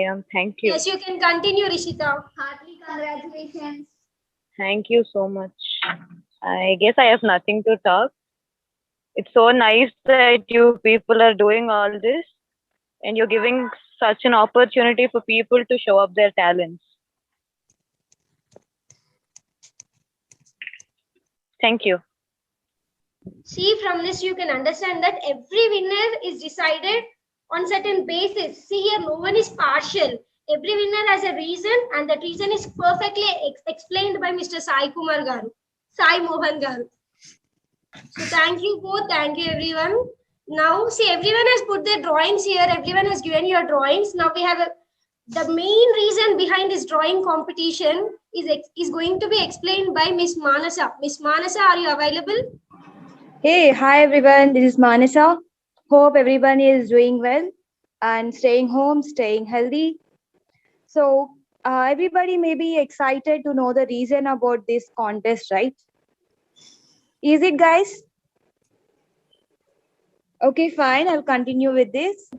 am. Thank you. Yes, you can continue, Rishita. Heartily congratulations. Thank you so much. I guess I have nothing to talk. It's so nice that you people are doing all this and you're giving such an opportunity for people to show up their talents. Thank you. See, from this you can understand that every winner is decided on certain basis. See here, no one is partial. Every winner has a reason, and that reason is perfectly explained by Mr. Sai Kumar Garu, Sai Mohan Garu. So thank you both. Thank you everyone. Now see, everyone has put their drawings here. Everyone has given your drawings. Now we have the main reason behind this drawing competition is going to be explained by Miss Manasa. Miss Manasa, are you available? Hey, hi everyone. This is Manasa. Hope everyone is doing well and staying home, staying healthy. So everybody may be excited to know the reason about this contest, right? Is it, guys? Okay, fine. I'll continue with this.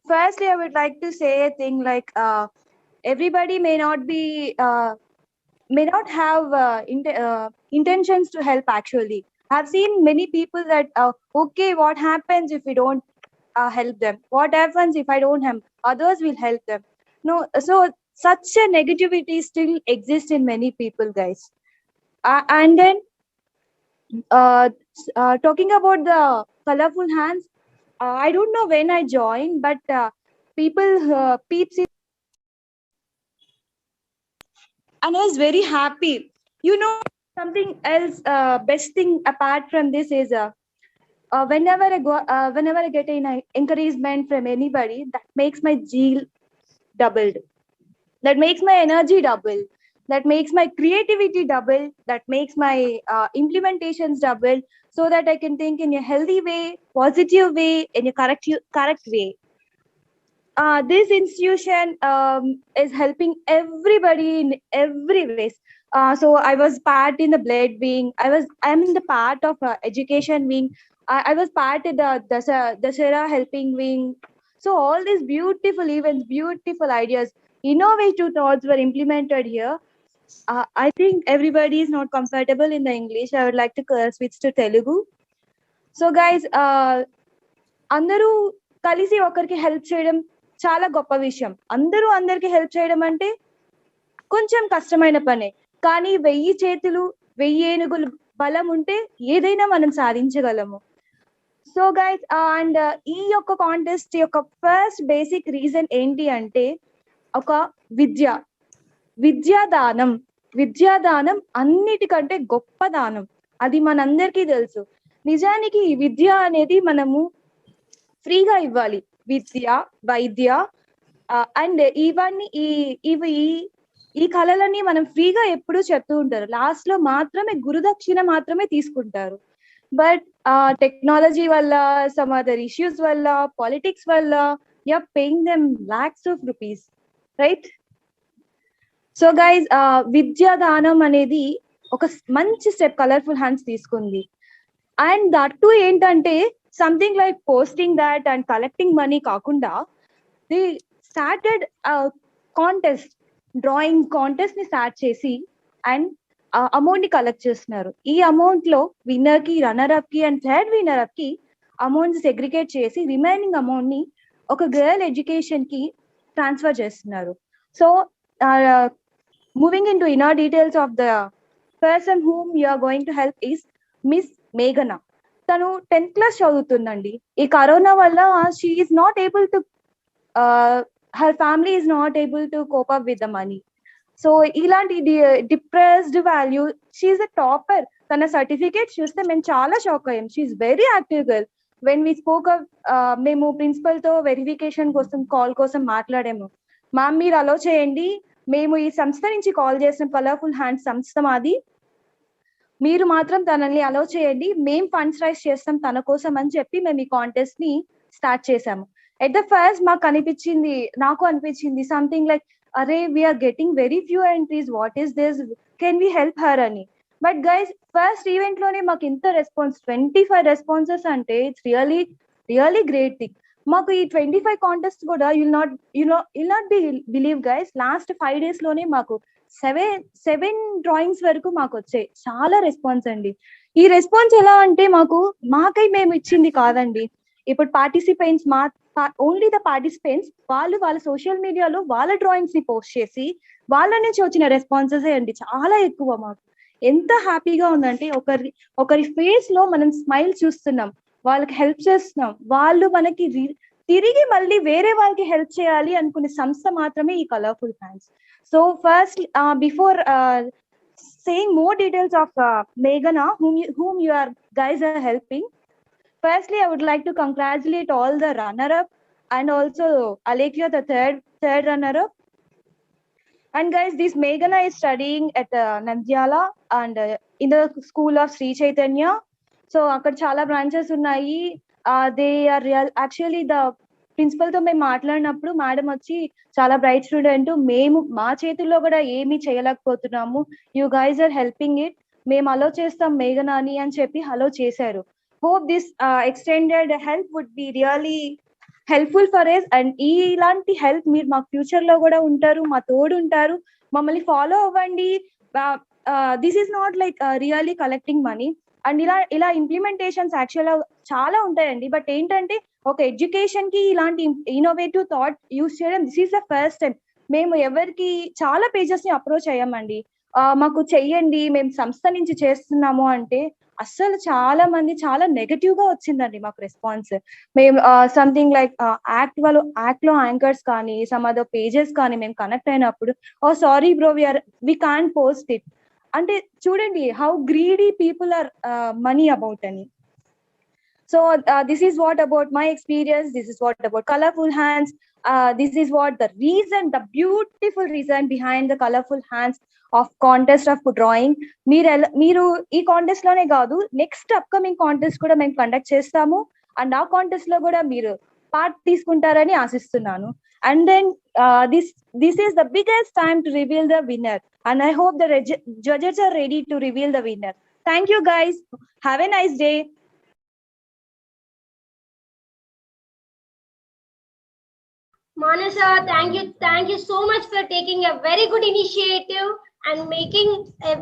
Firstly, I would like to say a thing like everybody may not be may not have intentions to help. Actually, I've seen many people that okay, what happens if we don't help them? What happens if I don't help? Others will help them. No, so such a negativity still exists in many people, guys. And then talking about the colorful hands, I don't know when I joined, but people peeps it, and I was very happy. You know, something else. Best thing apart from this is whenever I get an encouragement from anybody, that makes my zeal doubled. That makes my energy double. That makes my creativity double. That makes my implementations double, so that I can think in a healthy way, positive way, in a correct way. This institution is helping everybody in every ways. So I was part in the blood wing. I'm in the part of education wing. I was part of the Dasara helping wing. So all these beautiful events, beautiful ideas, innovative thoughts were implemented here. I think everybody is not comfortable in the English. I would like to switch to Telugu. So guys, అందరూ కలిసి ఒకరికి help చేయడం చాలా గొప్ప విషయం. అందరూ అందరికి help చేయడం అంటే కొంచెం కష్టమైన పనే, కానీ 1000 చేతులు 1000 ఏనుగులు బలం ఉంటే ఏదైనా మనం సాధించగలము. సో గైస్, అండ్ ఈ యొక్క కాంటెస్ట్ యొక్క ఫస్ట్ బేసిక్ రీజన్ ఏంటి అంటే ఒక విద్యాదానం అన్నిటికంటే గొప్ప దానం. అది మనందరికీ తెలుసు. నిజానికి ఈ విద్య అనేది మనము ఫ్రీగా ఇవ్వాలి. విద్య, వైద్య అండ్ ఇవన్నీ ఈ కళలన్నీ మనం ఫ్రీగా ఎప్పుడూ చెప్తూ ఉంటారు. లాస్ట్ లో మాత్రమే గురుదక్షిణ మాత్రమే తీసుకుంటారు. బట్ టెక్నాలజీ వల్ల, సమ్ అదర్ ఇష్యూస్ వల్ల, పాలిటిక్స్ వల్ల you're paying them lakhs of rupees, right? So guys, విద్యాదానం అనేది ఒక మంచి స్టెప్ కలర్ఫుల్ హ్యాండ్స్ తీసుకుంది. అండ్ దట్ టు ఏంటంటే something like posting that and collecting money కాకుండా the started contest, drawing contest ని స్టార్ట్ చేసి అండ్ అమౌంట్ ని కలెక్ట్ చేస్తున్నారు. ఈ అమౌంట్ లో విన్నర్ కి, రన్నర్ అప్ కి అండ్ థర్డ్ విన్నర్ అప్ కి అమౌంట్ సెగ్రిగేట్ చేసి రిమైనింగ్ అమౌంట్ ని ఒక గర్ల్ ఎడ్యుకేషన్ కి ట్రాన్స్ఫర్ చేస్తున్నారు. So moving in to inner details of the person whom you are going to help is miss మేఘనా. తను 10th క్లాస్ చదువుతుందండి. ఈ కరోనా వల్ల she is not able to, her family is not able to cope up with the money. So ఇలాంటి depressed value, she is a topper. తన certificate చూస్తే మేము చాలా షాక్ అయ్యాం. She is very active girl. When we spoke up, మేము principal తో verification కోసం call కోసం మాట్లాడాము. మ్యామ్, మీరు అలో చేయండి, మేము ఈ సంస్థ నుంచి కాల్ చేసిన కలర్ఫుల్ హ్యాండ్స్ సంస్థ మాది, మీరు మాత్రం తనని అలో చేయండి, మేము ఫండ్స్ రైజ్ చేస్తాం తన కోసం అని చెప్పి మేము ఈ కాంటెస్ట్ ని స్టార్ట్ చేసాము. ఎట్ ద ఫస్ట్ నాకు అనిపించింది సంథింగ్ లైక్, అరే we are getting very few entries, what is this, can we help her అని. బట్ గైస్, ఫస్ట్ ఈవెంట్ లోనే మాకు ఇంత రెస్పాన్స్, 25 రెస్పాన్సెస్ అంటే ఇట్స్ రియలీ గ్రేట్ థింగ్. మాకు ఈ 25 కాంటెస్ట్ కూడా you'll not believe guys, last 5 days లోనే మాకు 7 డ్రాయింగ్స్ వరకు మాకు వచ్చాయి. చాలా రెస్పాన్స్ అండి. ఈ రెస్పాన్స్ ఎలా అంటే మాకై మేము ఇచ్చింది కాదండి. ఇప్పుడు పార్టిసిపెంట్స్ ఓన్లీ ద పార్టిసిపెంట్స్ వాళ్ళ సోషల్ మీడియాలో వాళ్ళ డ్రాయింగ్స్ ని పోస్ట్ చేసి వాళ్ళ నుంచి వచ్చిన రెస్పాన్సెస్ అండి చాలా ఎక్కువ. మాకు ఎంత హ్యాపీగా ఉందంటే ఒకరి ఫేస్ లో మనం స్మైల్ చూస్తున్నాం, వాళ్ళకి హెల్ప్ చేస్తున్నాం, వాళ్ళు మనకి తిరిగి మళ్ళీ వేరే వాళ్ళకి హెల్ప్ చేయాలి అనుకునే సంస్థ మాత్రమే ఈ colourful hands. So first before saying more details of Meghana, whom you are guys are helping, firstly I would like to congratulate all the runner-up and also Alekhya, the third runner-up. And guys, this Meghana is studying at Nandyala and in the school of Sri Chaitanya. So akkada chala branches unnayi. They are real. Actually, the principal తో మేము మాట్లాడినప్పుడు madam వచ్చి చాలా bright student, మేము మా చేతుల్లో కూడా ఏమీ చేయలేకపోతున్నాము, you guys are helping it, మేము అలో చేస్తాం మేఘనాని అని చెప్పి అలో చేశారు. Hope this extended help would be really helpful for us. And ఇలాంటి హెల్ప్ మీరు మాకు ఫ్యూచర్ లో కూడా ఉంటారు, మా తోడు ఉంటారు, మమ్మల్ని ఫాలో అవ్వండి. This is not like really collecting money. And ఇలా ఇంప్లిమెంటేషన్స్ యాక్చువల్ చాలా ఉంటాయండి. బట్ ఏంటంటే ఒక ఎడ్యుకేషన్ కి ఇలాంటి ఇన్నోవేటివ్ థాట్ యూస్ చేయడం this is the first time. మేము ఎవరికి చాలా పేజెస్ ని అప్రోచ్ అయ్యామండి, మాకు చెయ్యండి మేము సంస్థ నుంచి చేస్తున్నాము అంటే అస్సలు చాలా మంది చాలా నెగటివ్ గా వచ్చిందండి మాకు రెస్పాన్స్. మేము సంథింగ్ లైక్ యాక్ట్ లో యాంకర్స్ కానీ సమ్ అదర్ పేజెస్ కానీ మేము కనెక్ట్ అయినప్పుడు, oh sorry bro we can't post it అంటే చూడండి how greedy people are money about అని. So this is what about my experience, this is what about Colorful Hands, this is what the beautiful reason behind the Colorful Hands of contest of drawing. మీరు ఈ contest లోనే కాదు next upcoming contest కూడా మేము conduct చేస్తాము, and ఆ contest లో కూడా మీరు పార్ట్ తీసుకుంటారని ఆశిస్తున్నాను. And then this is the biggest time to reveal the winner, and I hope the judges are ready to reveal the winner. Thank you guys, have a nice day. Manasa, thank you so much for taking a very good initiative and making a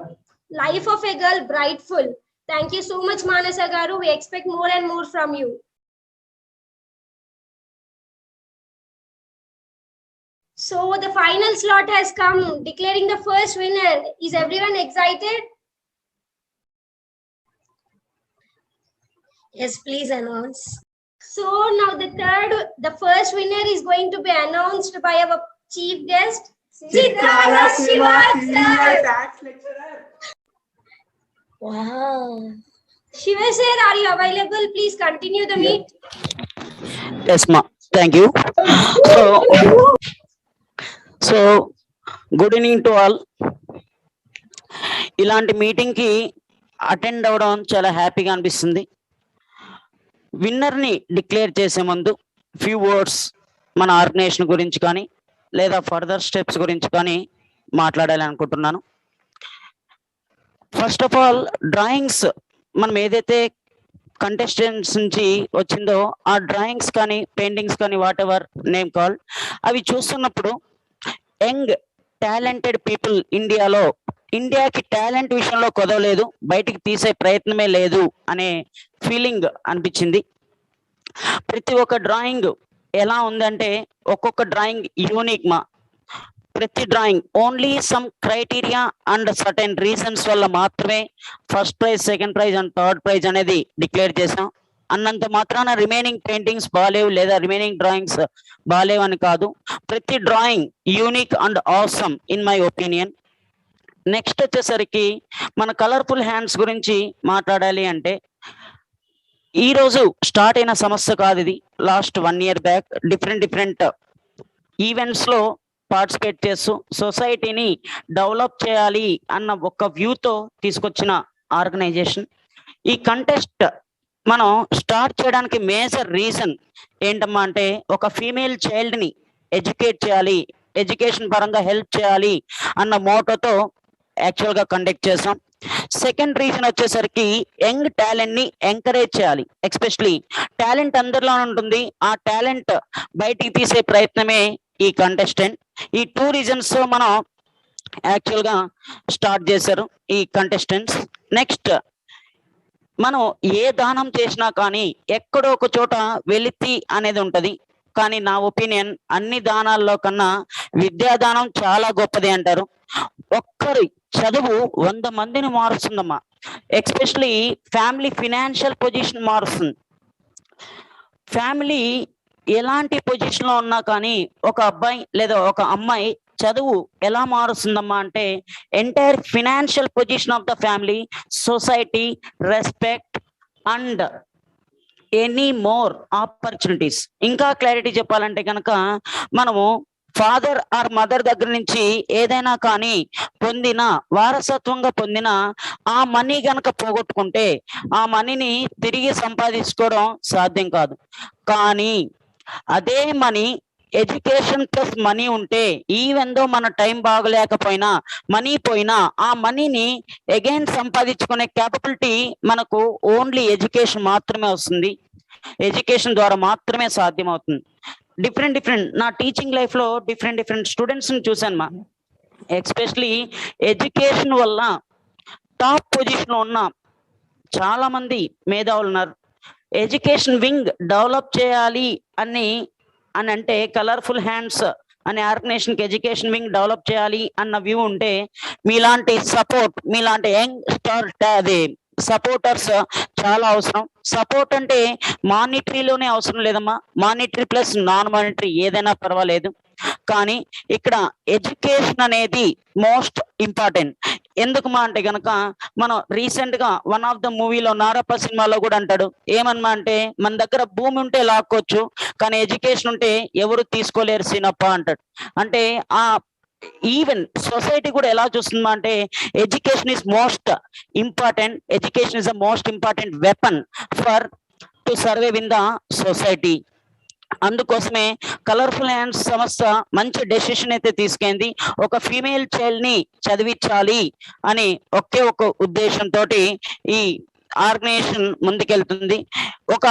life of a girl brightful. Thank you so much, Manasa garu. We expect more and more from you. So the final slot has come, declaring the first winner. Is everyone excited? Yes, please announce. So now the first winner is going to be announced by our chief guest, Chitra Shiva sir. Wow. Shiva sir, are you available? Please continue the meet. Yes, ma. Thank you. So good evening to all. ఇలాంటి meeting కి attend అవడం చాలా హ్యాపీగా అనిపిస్తుంది. Winner ని declare చేసే ముందు few words మన ఆర్గనైజేషన్ గురించి కానీ లేదా ఫర్దర్ స్టెప్స్ గురించి కానీ మాట్లాడాలి అనుకుంటున్నాను. ఫస్ట్ ఆఫ్ ఆల్ డ్రాయింగ్స్ మనం ఏదైతే కంటెస్టెంట్స్ నుంచి వచ్చిందో ఆ డ్రాయింగ్స్ కానీ పెయింటింగ్స్ కానీ వాట్ ఎవర్ నేమ్ కాల్ అవి చూస్తున్నప్పుడు యంగ్ టాలెంటెడ్ పీపుల్ ఇండియాకి టాలెంట్ విషయంలో కుదవలేదు, బయటికి తీసే ప్రయత్నమే లేదు అనే ఫీలింగ్ అనిపించింది. ప్రతి ఒక్క డ్రాయింగ్ ఎలా ఉందంటే ఒక్కొక్క డ్రాయింగ్ యూనిక్ మా. ప్రతి drawing only some criteria and certain reasons వల్ల మాత్రమే first prize, second prize and third prize అనేది డిక్లేర్ చేసాం. అన్నంత మాత్రాన రిమైనింగ్ పెయింటింగ్స్ బాగాలేవు లేదా రిమైనింగ్ డ్రాయింగ్స్ బాగాలేవు అని కాదు. ప్రతి drawing unique and awesome in my opinion. Next వచ్చేసరికి మన కలర్ఫుల్ హ్యాండ్స్ గురించి మాట్లాడాలి అంటే ఈ రోజు స్టార్ట్ అయిన సమస్య కాదు ఇది. Last 1 year back different events లో పార్టిసిపేట్ చేస్తూ సొసైటీని డెవలప్ చేయాలి అన్న ఒక వ్యూతో తీసుకొచ్చిన ఆర్గనైజేషన్. ఈ కంటెస్ట్ మనం స్టార్ట్ చేయడానికి మేజర్ రీజన్ ఏంటమ్మా అంటే ఒక ఫీమేల్ చైల్డ్ ని ఎడ్యుకేట్ చేయాలి, ఎడ్యుకేషన్ పరంగా హెల్ప్ చేయాలి అన్న మోటోతో యాక్చువల్ గా కండక్ట్ చేసాం. సెకండ్ రీజన్ వచ్చేసరికి యంగ్ టాలెంట్ ని ఎంకరేజ్ చేయాలి. ఎస్పెషలీ టాలెంట్ అందరిలో ఉంటుంది, ఆ టాలెంట్ బయటికి తీసే ప్రయత్నమే ఈ కంటెస్టెంట్. ఈ 2 రీజన్స్ మనం యాక్చువల్ గా స్టార్ట్ చేశారు ఈ కంటెస్టెంట్స్. నెక్స్ట్, మనం ఏ దానం చేసినా కానీ ఎక్కడో ఒక చోట వెలితి అనేది ఉంటది. కానీ నా ఒపీనియన్ అన్ని దానాల్లో కన్నా విద్యాదానం చాలా గొప్పది అంటారు. ఒక్కరి చదువు 100 మందిని మారుస్తుందమ్మా. ఎస్పెషలీ ఫ్యామిలీ ఫినాన్షియల్ పొజిషన్ మారుస్తుంది. ఫ్యామిలీ ఎలాంటి పొజిషన్ లో ఉన్నా కానీ ఒక అబ్బాయి లేదా ఒక అమ్మాయి చదువు ఎలా మారుస్తుందమ్మా అంటే entire financial position of the family, society, respect and any more opportunities. ఇంకా క్లారిటీ చెప్పాలంటే కనుక మనము ఫాదర్ ఆర్ మదర్ దగ్గర నుంచి ఏదైనా కానీ పొందిన వారసత్వంగా పొందిన ఆ మనీ గనక పోగొట్టుకుంటే ఆ మనీని తిరిగి సంపాదించుకోవడం సాధ్యం కాదు. కానీ అదే మనీ ఎడ్యుకేషన్ ప్లస్ మనీ ఉంటే ఈవెన్ దో మన టైం బాగలేకపోయినా మనీ పోయినా ఆ మనీని అగైన్ సంపాదించుకునే క్యాపబిలిటీ మనకు ఓన్లీ ఎడ్యుకేషన్ మాత్రమే వస్తుంది. ఎడ్యుకేషన్ ద్వారా మాత్రమే సాధ్యం అవుతుంది. డిఫరెంట్ నా టీచింగ్ లైఫ్ లో డిఫరెంట్ స్టూడెంట్స్ ని చూశాను మా. ఎస్పెషలీ ఎడ్యుకేషన్ వల్ల టాప్ పొజిషన్ లో ఉన్న చాలా మంది మేధావులు ఉన్నారు. ఎడ్యుకేషన్ వింగ్ డెవలప్ చేయాలి అని అంటే కలర్ఫుల్ హ్యాండ్స్ అనే ఆర్గనైజేషన్ కి ఎడ్యుకేషన్ వింగ్ డెవలప్ చేయాలి అన్న వ్యూ ఉంటే మీలాంటి సపోర్ట్, మీలాంటి యంగ్ స్టార్ అది సపోర్టర్స్ చాలా అవసరం. సపోర్ట్ అంటే మానిటరీలోనే అవసరం లేదమ్మా, మానిటరీ ప్లస్ నాన్ మానిటరీ ఏదైనా పర్వాలేదు. కానీ ఇక్కడ ఎడ్యుకేషన్ అనేది మోస్ట్ ఇంపార్టెంట్. ఎందుకమ్మా అంటే గనక మనం రీసెంట్ గా వన్ ఆఫ్ ద మూవీలో నారప్ప సినిమాలో కూడా అంటాడు, ఏమన్నా అంటే మన దగ్గర భూమి ఉంటే లాక్కోవచ్చు కానీ ఎడ్యుకేషన్ ఉంటే ఎవరు తీసుకోలేరు సీనప్ప అంటాడు. అంటే ఆ ఈవెన్ సొసైటీ కూడా ఎలా చూస్తుందా అంటే education is most important, education is the most important weapon for to survive in the society. అందుకోసమే కలర్ఫుల్ హ్యాండ్స్ సంస్థ మంచి డెసిషన్ అయితే తీసుకుంది. ఒక ఫీమేల్ చైల్డ్ ని చదివించాలి అని ఒకే ఒక ఉద్దేశంతో ఈ ఆర్గనైజేషన్ ముందుకెళ్తుంది. ఒక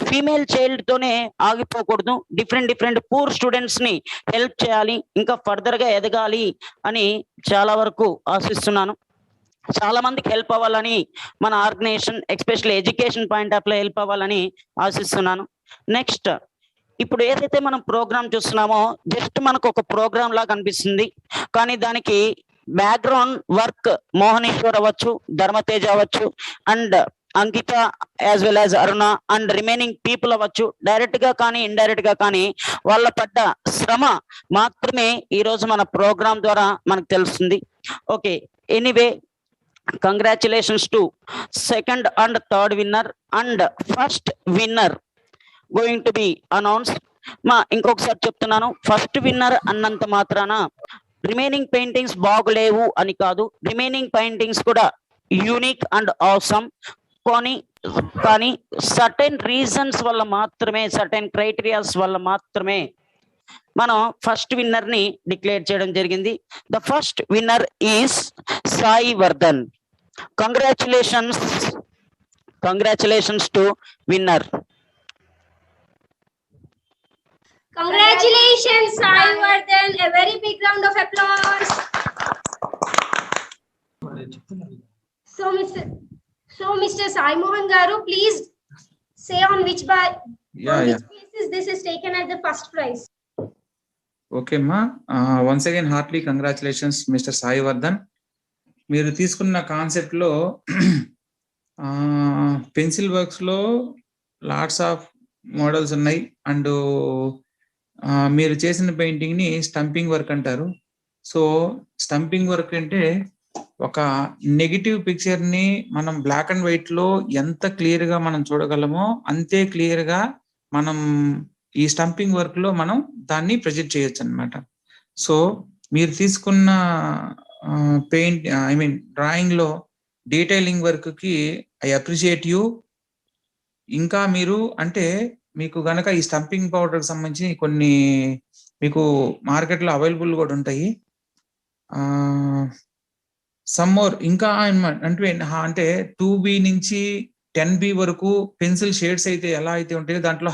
ఫీమేల్ చైల్డ్ తోనే ఆగిపోకూడదు, డిఫరెంట్ పూర్ స్టూడెంట్స్ ని హెల్ప్ చేయాలి, ఇంకా ఫర్దర్ గా ఎదగాలి అని చాలా వరకు ఆశిస్తున్నాను. చాలా మందికి హెల్ప్ అవ్వాలని మన organisation especially education point of లో హెల్ప్ అవ్వాలని ఆశిస్తున్నాను. నెక్స్ట్, ఇప్పుడు ఏదైతే మనం ప్రోగ్రామ్ చూస్తున్నామో జస్ట్ మనకు ఒక ప్రోగ్రామ్ లాగా అనిపిస్తుంది, కానీ దానికి బ్యాక్గ్రౌండ్ వర్క్ మోహనేశ్వర్ అవ్వచ్చు, ధర్మతేజ అవ్వచ్చు and Ankita as well as Aruna and remaining people అవ్వచ్చు, డైరెక్ట్ గా కానీ ఇండైరెక్ట్ గా కానీ వాళ్ళ పడ్డ శ్రమ మాత్రమే ఈ రోజు మన ప్రోగ్రామ్ ద్వారా మనకు తెలుస్తుంది. Okay, anyway congratulations to second and third winner and first winner going to be announced. మా ఇంకొకసారి చెప్తున్నాను, ఫస్ట్ విన్నర్ అన్నంత మాత్రాన రిమైనింగ్ పెయింటింగ్స్ బాగులేవు అని కాదు, రిమైనింగ్ పెయింటింగ్స్ కూడా యూనిక్ అండ్ ఆసమ్. కానీ సర్టెన్ రీజన్స్ వల్ల మాత్రమే, సర్టెన్ క్రైటీరియాస్ వల్ల మాత్రమే మనం ఫస్ట్ విన్నర్ ని డిక్లేర్ చేయడం జరిగింది. The first winner is Sai Vardhan. Congratulations to winner. Congratulations, Sai Vardhan. A very big round of applause. So, Mr. Sai Mohan Garu, please say on which basis this is taken as the first prize. Okay, ma. Once again, heartily congratulations, Mr. Sai Vardhan. మీరు తీసుకున్న concept లో pencil works లో lots of models ఉన్నాయి and మీరు చేసిన painting ని stumping work అంటారు. So stumping work అంటే ఒక నెగిటివ్ పిక్చర్ ని మనం బ్లాక్ అండ్ వైట్ లో ఎంత క్లియర్ గా మనం చూడగలమో అంతే క్లియర్ గా మనం ఈ స్టంపింగ్ వర్క్ లో మనం దాన్ని ప్రొజెక్ట్ చేయొచ్చు అన్నమాట. సో మీరు తీసుకున్న డ్రాయింగ్ లో డీటెయిలింగ్ వర్క్ కి ఐ అప్రిషియేట్ యూ. ఇంకా మీరు అంటే మీకు గనక ఈ స్టంపింగ్ పౌడర్ సంబంధించి కొన్ని మీకు మార్కెట్ లో అవైలబుల్ కూడా ఉంటాయి. సమ్ మోర్ ఇంకా అంటే 2B నుంచి 10B వరకు పెన్సిల్ షేడ్స్ అయితే ఎలా అయితే ఉంటాయో దాంట్లో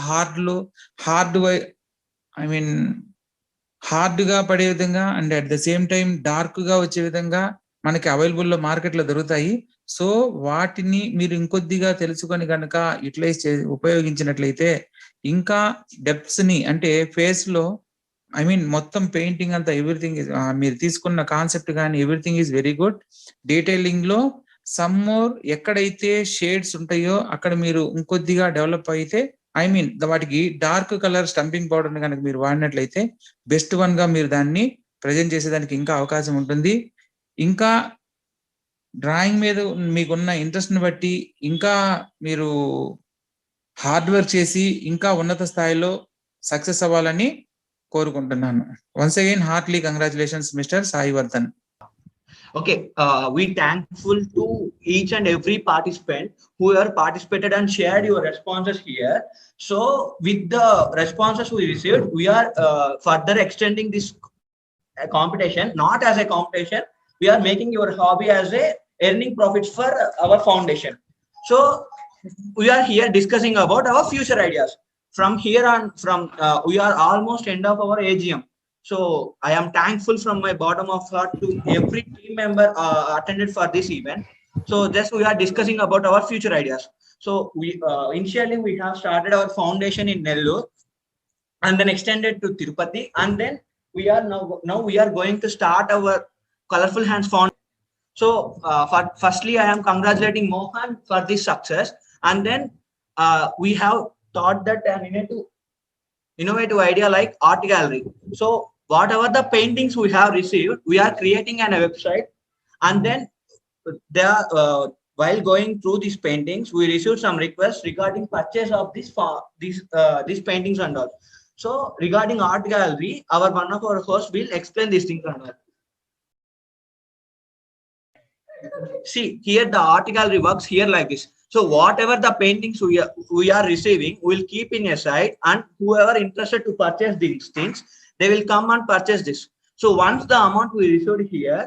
హార్డ్ గా పడే విధంగా and at the same time dark గా వచ్చే విధంగా మనకి అవైలబుల్ లో మార్కెట్ లో దొరుకుతాయి. సో వాటిని మీరు ఇంకొద్దిగా తెలుసుకొని కనుక ఉపయోగించినట్లయితే ఇంకా డెప్త్స్ ని అంటే ఫేస్ లో మొత్తం పెయింటింగ్ అంతా ఎవ్రీథింగ్ మీరు తీసుకున్న కాన్సెప్ట్ కానీ everything is very good. Detailing లో సమ్ మోర్ ఎక్కడైతే షేడ్స్ ఉంటాయో అక్కడ మీరు ఇంకొద్దిగా డెవలప్ అయితే వాటికి డార్క్ కలర్ స్టంపింగ్ పౌడర్ కనుక మీరు వాడినట్లయితే బెస్ట్ వన్ గా మీరు దాన్ని ప్రజెంట్ చేసేదానికి ఇంకా అవకాశం ఉంటుంది. ఇంకా డ్రాయింగ్ మీద మీకున్న ఇంట్రెస్ట్ ని బట్టి ఇంకా మీరు హార్డ్ వర్క్ చేసి ఇంకా ఉన్నత స్థాయిలో సక్సెస్ అవ్వాలని కోరుకుంటున్నాను. Once again Hartley congratulations mister Sai Vardhan. Okay, we thankful to each and every participant who have participated and shared your responses here. So with the responses we received, we are further extending this competition, not as a competition. We are making your hobby as a earning profits for our foundation. So we are here discussing about our future ideas. From here on, we are almost end of our AGM. So I am thankful from my bottom of heart to every team member attended for this event. So just we are discussing about our future ideas. So we initially we have started our foundation in Nellore and then extended to Tirupati, and then we are now we are going to start our Colorful Hands Foundation. So firstly I am congratulating Mohan for this success, and then we have thought that an innovative idea like art gallery. So whatever the paintings we have received, we are creating a website, and then there while going through these paintings, we received some requests regarding purchase of these paintings and all. So regarding art gallery, one of our hosts will explain these things and all. See here, the art gallery works here like this. So whatever the paintings we are receiving, we'll keep in a side, and whoever interested to purchase these things, they will come and purchase this. So once the amount we received here,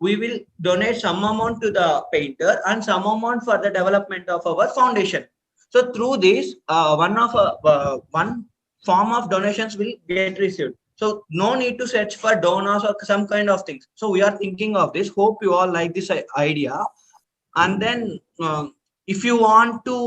we will donate some amount to the painter and some amount for the development of our foundation. So through this, one form of donations will get received. So no need to search for donors or some kind of things. So we are thinking of this. Hope you all like this idea. And then if you want to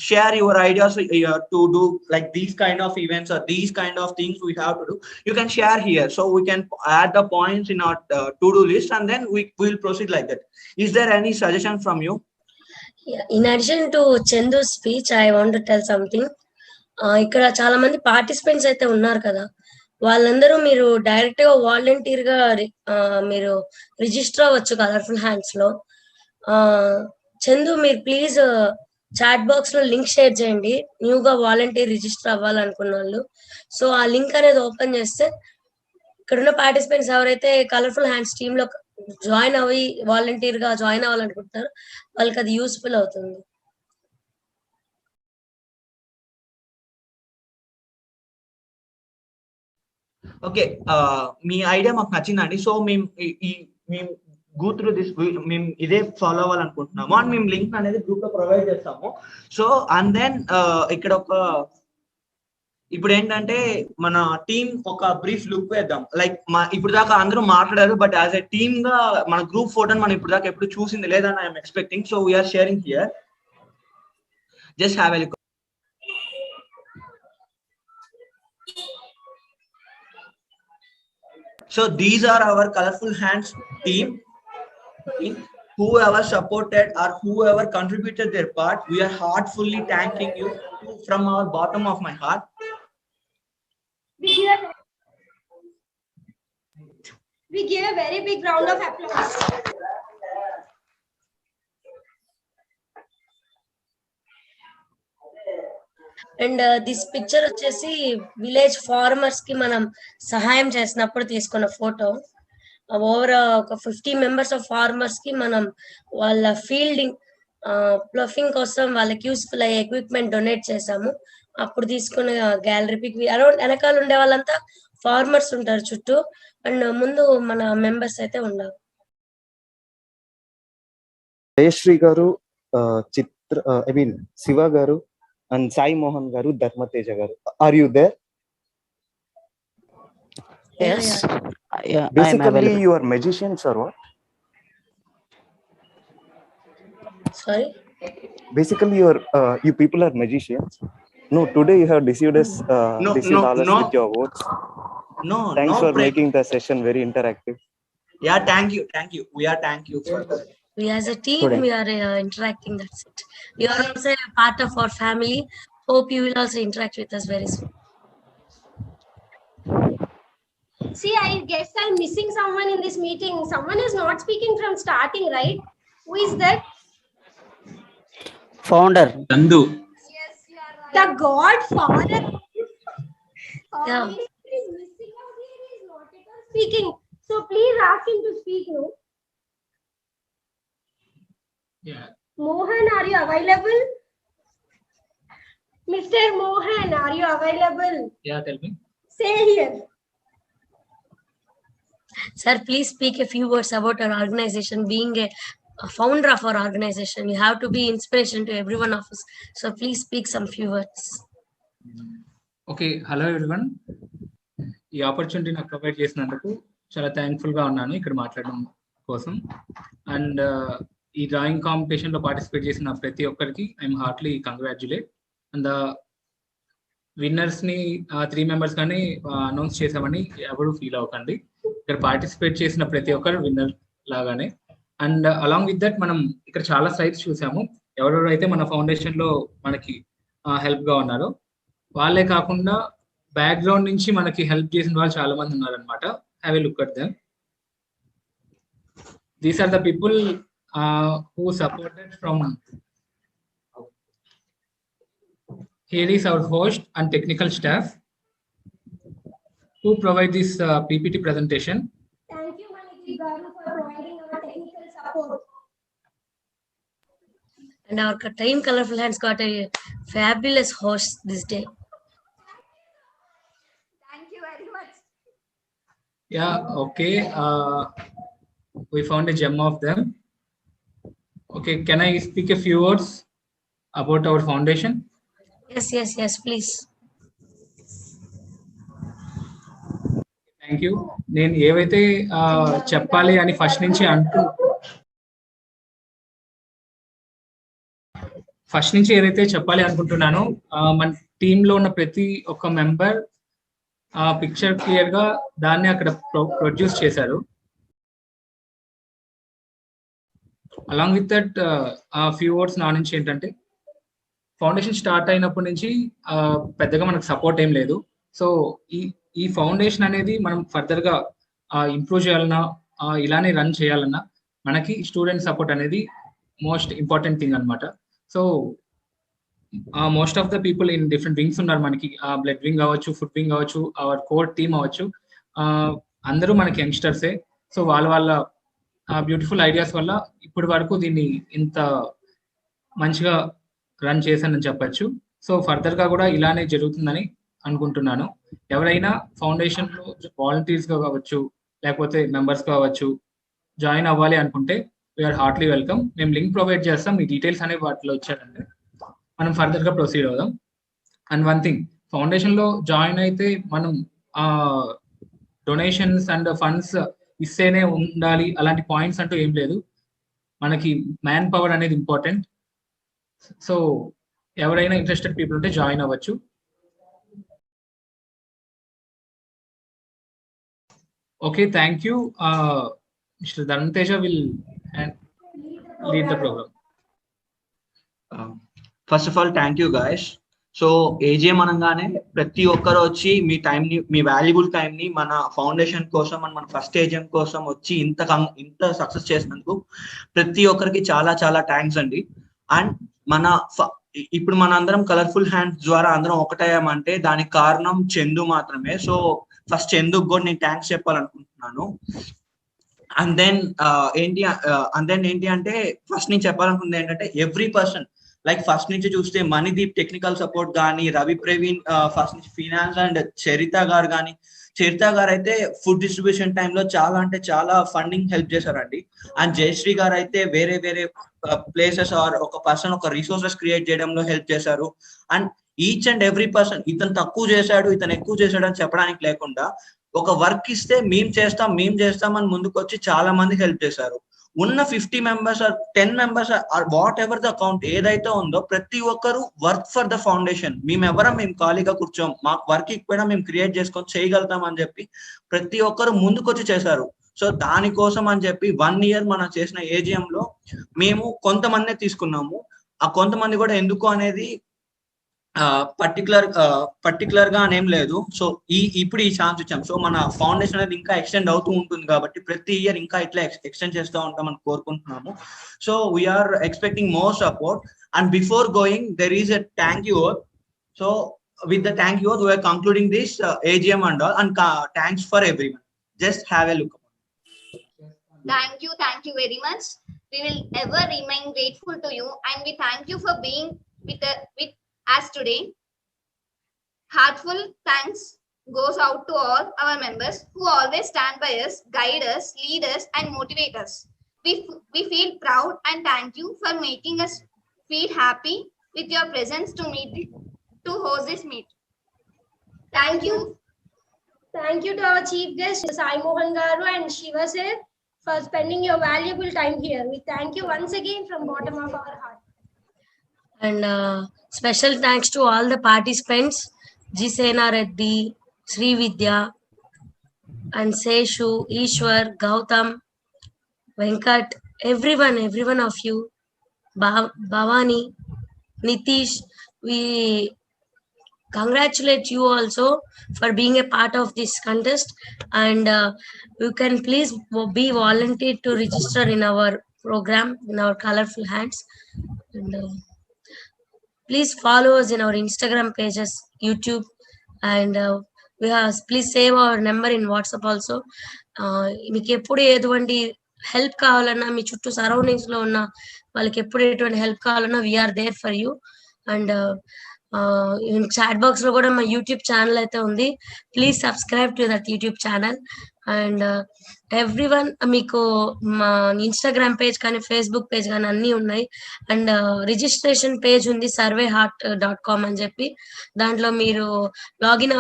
share your ideas to do like these kind of events or these kind of things we have to do, you can share here. So we can add the points in our to-do list, and then we will proceed like that. Is there any suggestion from you? Yeah, in addition to Chandu's speech, I want to tell something. ఇక్కడ చాలా మంది participants అయితే ఉన్నారు కదా, వాళ్ళందరూ మీరు direct గా volunteer గా మీరు రిజిస్టర్ అవ్వచ్చు కలర్ఫుల్ హ్యాండ్స్ లో. చందు మీరు ప్లీజ్ చాట్ బాక్స్ లో లింక్ షేర్ చేయండి, న్యూగా వాలంటీర్ రిజిస్టర్ అవ్వాలనుకున్న వాళ్ళు. సో ఆ లింక్ అనేది ఓపెన్ చేస్తే ఇక్కడున్న పార్టిసిపెంట్స్ ఎవరైతే కలర్ఫుల్ హ్యాండ్స్ టీమ్ లో జాయిన్ అవ్వి వాలంటీర్ గా జాయిన్ అవ్వాలనుకుంటున్నారో వాళ్ళకి అది యూస్ఫుల్ అవుతుంది. ఓకే, మీ ఐడియా మాకు నచ్చిందండి. సో మేము గో త్రూ దిస్, మేము ఇదే ఫాలో అవ్వాలనుకుంటున్నాము, అండ్ మేము లింక్ అనేది గ్రూప్ లో ప్రొవైడ్ చేస్తాము. సో అండ్ దెన్ ఇక్కడ ఇప్పుడు ఏంటంటే మన టీమ్ ఒక బ్రీఫ్ లుక్ వేద్దాం. లైక్ ఇప్పుడు దాకా అందరూ మాట్లాడారు, బట్ యాజ్ ఎ టీమ్ గా మన గ్రూప్ ఫోటోని మనం ఇప్పుడు దాకా ఎప్పుడు చూసింది లేదని I'm expecting. So we are sharing here, just have a look. So these are our Colorful Hands team. Whoever supported or whoever contributed their part, we are heartfully thanking you from our bottom of my heart. We give a very big round of applause. And this picture వచ్చేసి village farmers కి మనం సహాయం చేసినప్పుడు తీసుకున్న photo. Over ఒక 50 members of farmers కి మనం వాళ్ళ ఫీల్డింగ్ ప్లఫింగ్ కోసం వాళ్ళకి యూస్ఫుల్ అయ్యే ఎక్విప్మెంట్ డొనేట్ చేసాము. అప్పుడు తీసుకున్న గ్యాలరీ పిక్. అరౌండ్ వెనకాల ఉండే వాళ్ళంతా ఫార్మర్స్ ఉంటారు చుట్టూ, అండ్ ముందు మన మెంబర్స్ అయితే ఉన్నారు. జయశ్రీ గారు, చిత్ర ఐ మీన్ శివ గారు and Sai Mohan garu, Dharmateja garu, are you there? Yes, yeah, I am Basically available. you are magicians or what? Sorry? Basically you people are magicians. No, today you have deceived us, deceived all us with your votes. Thanks for making the session very interactive. Yeah, thank you. Thank you for that. We as a team, we are interacting, that's it. You are also a part of our family. Hope you will also interact with us very soon. See, I guess I'm missing someone in this meeting. Someone is not speaking from starting, right? Who is that? Founder. Nandu. The godfather. Yeah. He is missing out here. He is not at all speaking. So please ask him to speak, no? Yeah. Mohan, are you available? Mr. Mohan, are you available? Yeah, tell me. Say here. Sir, please speak a few words about our organization. Being a founder of our organization, you have to be inspiration to every one of us. So please speak some few words. Okay, hello everyone. ఈ opportunity నాకు provide చేసినందుకు చాలా thankful గా ఉన్నాను ఇక్కడ మాట్లాడడం కోసం. And ఈ డ్రాయింగ్ కాంపిటీషన్ లో పార్టిసిపేట్ చేసిన ప్రతి ఒక్కరికి I'm heartly congratulate. And winners ని 3 మెంబర్స్ కానీ అనౌన్స్ చేసామని ఎవరు ఫీల్ అవ్వకండి. ఇక్కడ పార్టిసిపేట్ చేసిన ప్రతి ఒక్కరు విన్నర్ లాగానే. అండ్ అలాంగ్ విత్ దట్ మనం ఇక్కడ చాలా స్లైడ్స్ చూసాము. ఎవరెవరైతే మన ఫౌండేషన్ లో మనకి హెల్ప్ గా ఉన్నారో వాళ్ళే కాకుండా బ్యాక్గ్రౌండ్ నుంచి మనకి హెల్ప్ చేసిన వాళ్ళు చాలా మంది ఉన్నారనమాట. Have a look at them. These are the people who supported from. Here is our host and technical staff who provide this PPT presentation. Thank you, Maniji Garu, for providing our technical support. And our team Colorful Hands got a fabulous host this day. Thank you very much. Yeah, okay. We found a gem of them. Okay, can I speak a few words about our foundation? Yes, please. Thank you. నేను ఏవైతే చెప్పాలి అని first నుంచి ఏదైతే చెప్పాలి అనుకుంటున్నానో మన టీంలో ఉన్న ప్రతి ఒక్క మెంబర్ పిక్చర్ క్లియర్ గా దాన్ని అక్కడ ప్రొడ్యూస్ చేశారు. Along with that few words నా నుంచి ఏంటంటే, ఫౌండేషన్ స్టార్ట్ అయినప్పటి నుంచి పెద్దగా మనకు సపోర్ట్ ఏం లేదు. సో ఈ ఫౌండేషన్ అనేది మనం ఫర్దర్ గా ఇంప్రూవ్ చేయాలన్నా ఇలానే రన్ చేయాలన్నా మనకి స్టూడెంట్ సపోర్ట్ అనేది మోస్ట్ ఇంపార్టెంట్ థింగ్ అనమాట. So most of the people in different wings ఉన్నారు మనకి. బ్లడ్ వింగ్ అవ్వచ్చు, ఫుడ్ వింగ్ అవ్వచ్చు, అవర్ కోర్ టీమ్ అవ్వచ్చు, అందరూ మనకి యంగ్స్టర్సే. సో వాళ్ళ బ్యూటిఫుల్ ఐడియాస్ వల్ల ఇప్పటి వరకు దీన్ని ఇంత మంచిగా రన్ చేశానని చెప్పచ్చు. సో ఫర్దర్ గా కూడా ఇలానే జరుగుతుందని అనుకుంటున్నాను. ఎవరైనా ఫౌండేషన్ లో వాలంటీర్స్ గా కావచ్చు, లేకపోతే మెంబర్స్ కావచ్చు, జాయిన్ అవ్వాలి అనుకుంటే వీఆర్ హార్ట్లీ వెల్కమ్. మేము లింక్ ప్రొవైడ్ చేస్తాం. మీ డీటెయిల్స్ అనేవి వాటిలో వచ్చారంటే మనం ఫర్దర్ గా ప్రొసీడ్ అవుదాం. అండ్ వన్ థింగ్, ఫౌండేషన్ లో జాయిన్ అయితే మనం డొనేషన్స్ అండ్ ఫండ్స్ ఇస్తేనే ఉండాలి అలాంటి పాయింట్స్ అంటూ ఏం లేదు. మనకి మ్యాన్ పవర్ అనేది ఇంపార్టెంట్. సో ఎవరైనా ఇంట్రెస్టెడ్ పీపుల్ ఉంటే జాయిన్ అవ్వచ్చు. Okay, thank you. Mister Dharmateja will lead the programme. First of all thank you guys. So AJ అనగానే ప్రతి ఒక్కరు వచ్చి మీ టైంని, మీ వాల్యుబుల్ టైంని మన ఫౌండేషన్ కోసం మన ఫస్ట్ ఏజెం కోసం వచ్చి ఇంత సక్సెస్ చేసినందుకు ప్రతి ఒక్కరికి చాలా చాలా థ్యాంక్స్ అండి. అండ్ ఇప్పుడు మన అందరం కలర్ఫుల్ హ్యాండ్స్ ద్వారా అందరం ఒకటయ్యామంటే దానికి కారణం చందు మాత్రమే. సో ఫస్ట్ చందుకు కూడా నేను థ్యాంక్స్ చెప్పాలనుకుంటున్నాను. అండ్ దెన్ ఏంటి అంటే ఫస్ట్ నేను చెప్పాలనుకుంది ఏంటంటే ఎవ్రీ పర్సన్, లైక్ ఫస్ట్ నుంచి చూస్తే మణిదీప్ టెక్నికల్ సపోర్ట్ కానీ, రవి ప్రవీణ్ ఫస్ట్ నుంచి ఫినాన్స్ అండ్ చరిత గారు కానీ, చరిత గారు అయితే ఫుడ్ డిస్ట్రిబ్యూషన్ టైంలో చాలా అంటే చాలా ఫండింగ్ హెల్ప్ చేశారండి. అండ్ జయశ్రీ గారు అయితే వేరే వేరే ప్లేసెస్ ఆర్ ఒక పర్సన్ ఒక రిసోర్సెస్ క్రియేట్ చేయడంలో హెల్ప్ చేశారు. And each and every person ఇతను తక్కువ చేశాడు ఇతను ఎక్కువ చేశాడు అని చెప్పడానికి లేకుండా ఒక వర్క్ ఇస్తే మేము చేస్తాం అని ముందుకు వచ్చి చాలా మంది హెల్ప్ చేశారు. ఉన్న 50 members 10 members what ever the account ఏదైతే ఉందో ప్రతి ఒక్కరు వర్క్ ఫర్ ద ఫౌండేషన్. మేము ఖాళీగా కూర్చోం, మాకు వర్క్ ఇకపోయినా మేము క్రియేట్ చేసుకొని చేయగలుగుతాం అని చెప్పి ప్రతి ఒక్కరు ముందుకొచ్చి చేశారు. సో దానికోసం అని చెప్పి 1 year మనం చేసిన AGM లో మేము కొంతమంది తీసుకున్నాము. ఆ కొంతమంది కూడా ఎందుకు అనేది పర్టికులర్ గా అనేం లేదు. సో ఇప్పుడు ఈ ఛాన్స్ ఇచ్చాం. సో మన ఫౌండేషన్ అనేది ఇంకా ఎక్స్టెండ్ అవుతూ ఉంటుంది కాబట్టి ప్రతి ఇయర్ ఇంకా ఇట్లా ఎక్స్టెండ్ చేస్తూ ఉంటామని కోరుకుంటున్నాము. So we are expecting more support. And before going there is a thank you oath. So with the thank you we are concluding this AGM and all, and thanks for everyone. Just have a look. Thank you very much. We will ever remain grateful to you, and we thank you for being with us today. Heartful thanks goes out to all our members who always stand by us, guide us, lead us, and motivate us. We feel proud and thank you for making us feel happy with your presence to host this meet. Thank you. Thank you to our chief guest Sai Mohan Garu and Shiva sir for spending your valuable time here. We thank you once again from bottom of our heart. And special thanks to all the participants, G. Sena Reddy, Sri Vidya, and Seshu, Ishwar, Gautam, Venkat, everyone of you, Bhavani, Nitish. We congratulate you also for being a part of this contest, and you can please be volunteered to register in our program in our Colorful Hands. And please follow us in our Instagram pages, YouTube, and please save our number in WhatsApp also. మీకు ఎప్పుడు ఎటువంటి help కావాలన్నా మీ చుట్టూ surroundings లో ఉన్న వాళ్ళకి ఎప్పుడు ఎటువంటి హెల్ప్ కావాలన్నా we are there for you. And chat box లో కూడా మా యూట్యూబ్ ఛానల్ అయితే ఉంది. Please subscribe to that YouTube channel. And everyone మీకు మా ఇన్స్టాగ్రామ్ పేజ్ కానీ ఫేస్బుక్ పేజ్ కానీ అన్నీ ఉన్నాయి. అండ్ రిజిస్ట్రేషన్ పేజ్ ఉంది surveyheart.com అని చెప్పి. దాంట్లో మీరు లాగిన్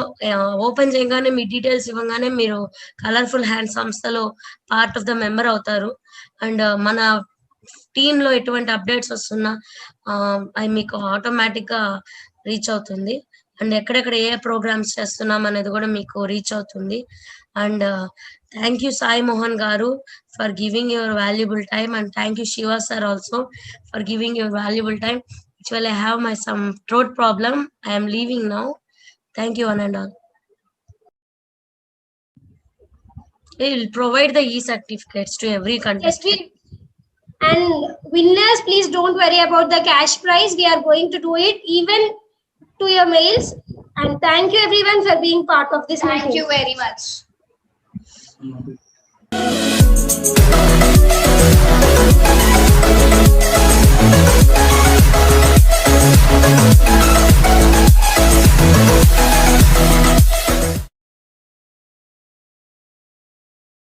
ఓపెన్ చేయగానే మీ డీటెయిల్స్ ఇవ్వగానే మీరు కలర్ఫుల్ హ్యాండ్ సంస్థలో పార్ట్ ఆఫ్ ద మెంబర్ అవుతారు. అండ్ మన టీమ్ లో ఎటువంటి అప్డేట్స్ వస్తున్నా అవి మీకు ఆటోమేటిక్ గా రీచ్ అవుతుంది. అండ్ ఎక్కడెక్కడ ఏ ప్రోగ్రామ్స్ చేస్తున్నాం అనేది కూడా మీకు రీచ్ అవుతుంది. And thank you Sai Mohan గారు for giving your valuable time, and thank you Shiva sir also for giving your valuable time. Actually, I have some throat problem. I am leaving now. Thank you one and all. We will provide the e-certificates to every contestant. And winners, please don't worry about the cash prize. We are going to do it even to your mails. And thank you everyone for being part of this meeting. Thank you very much.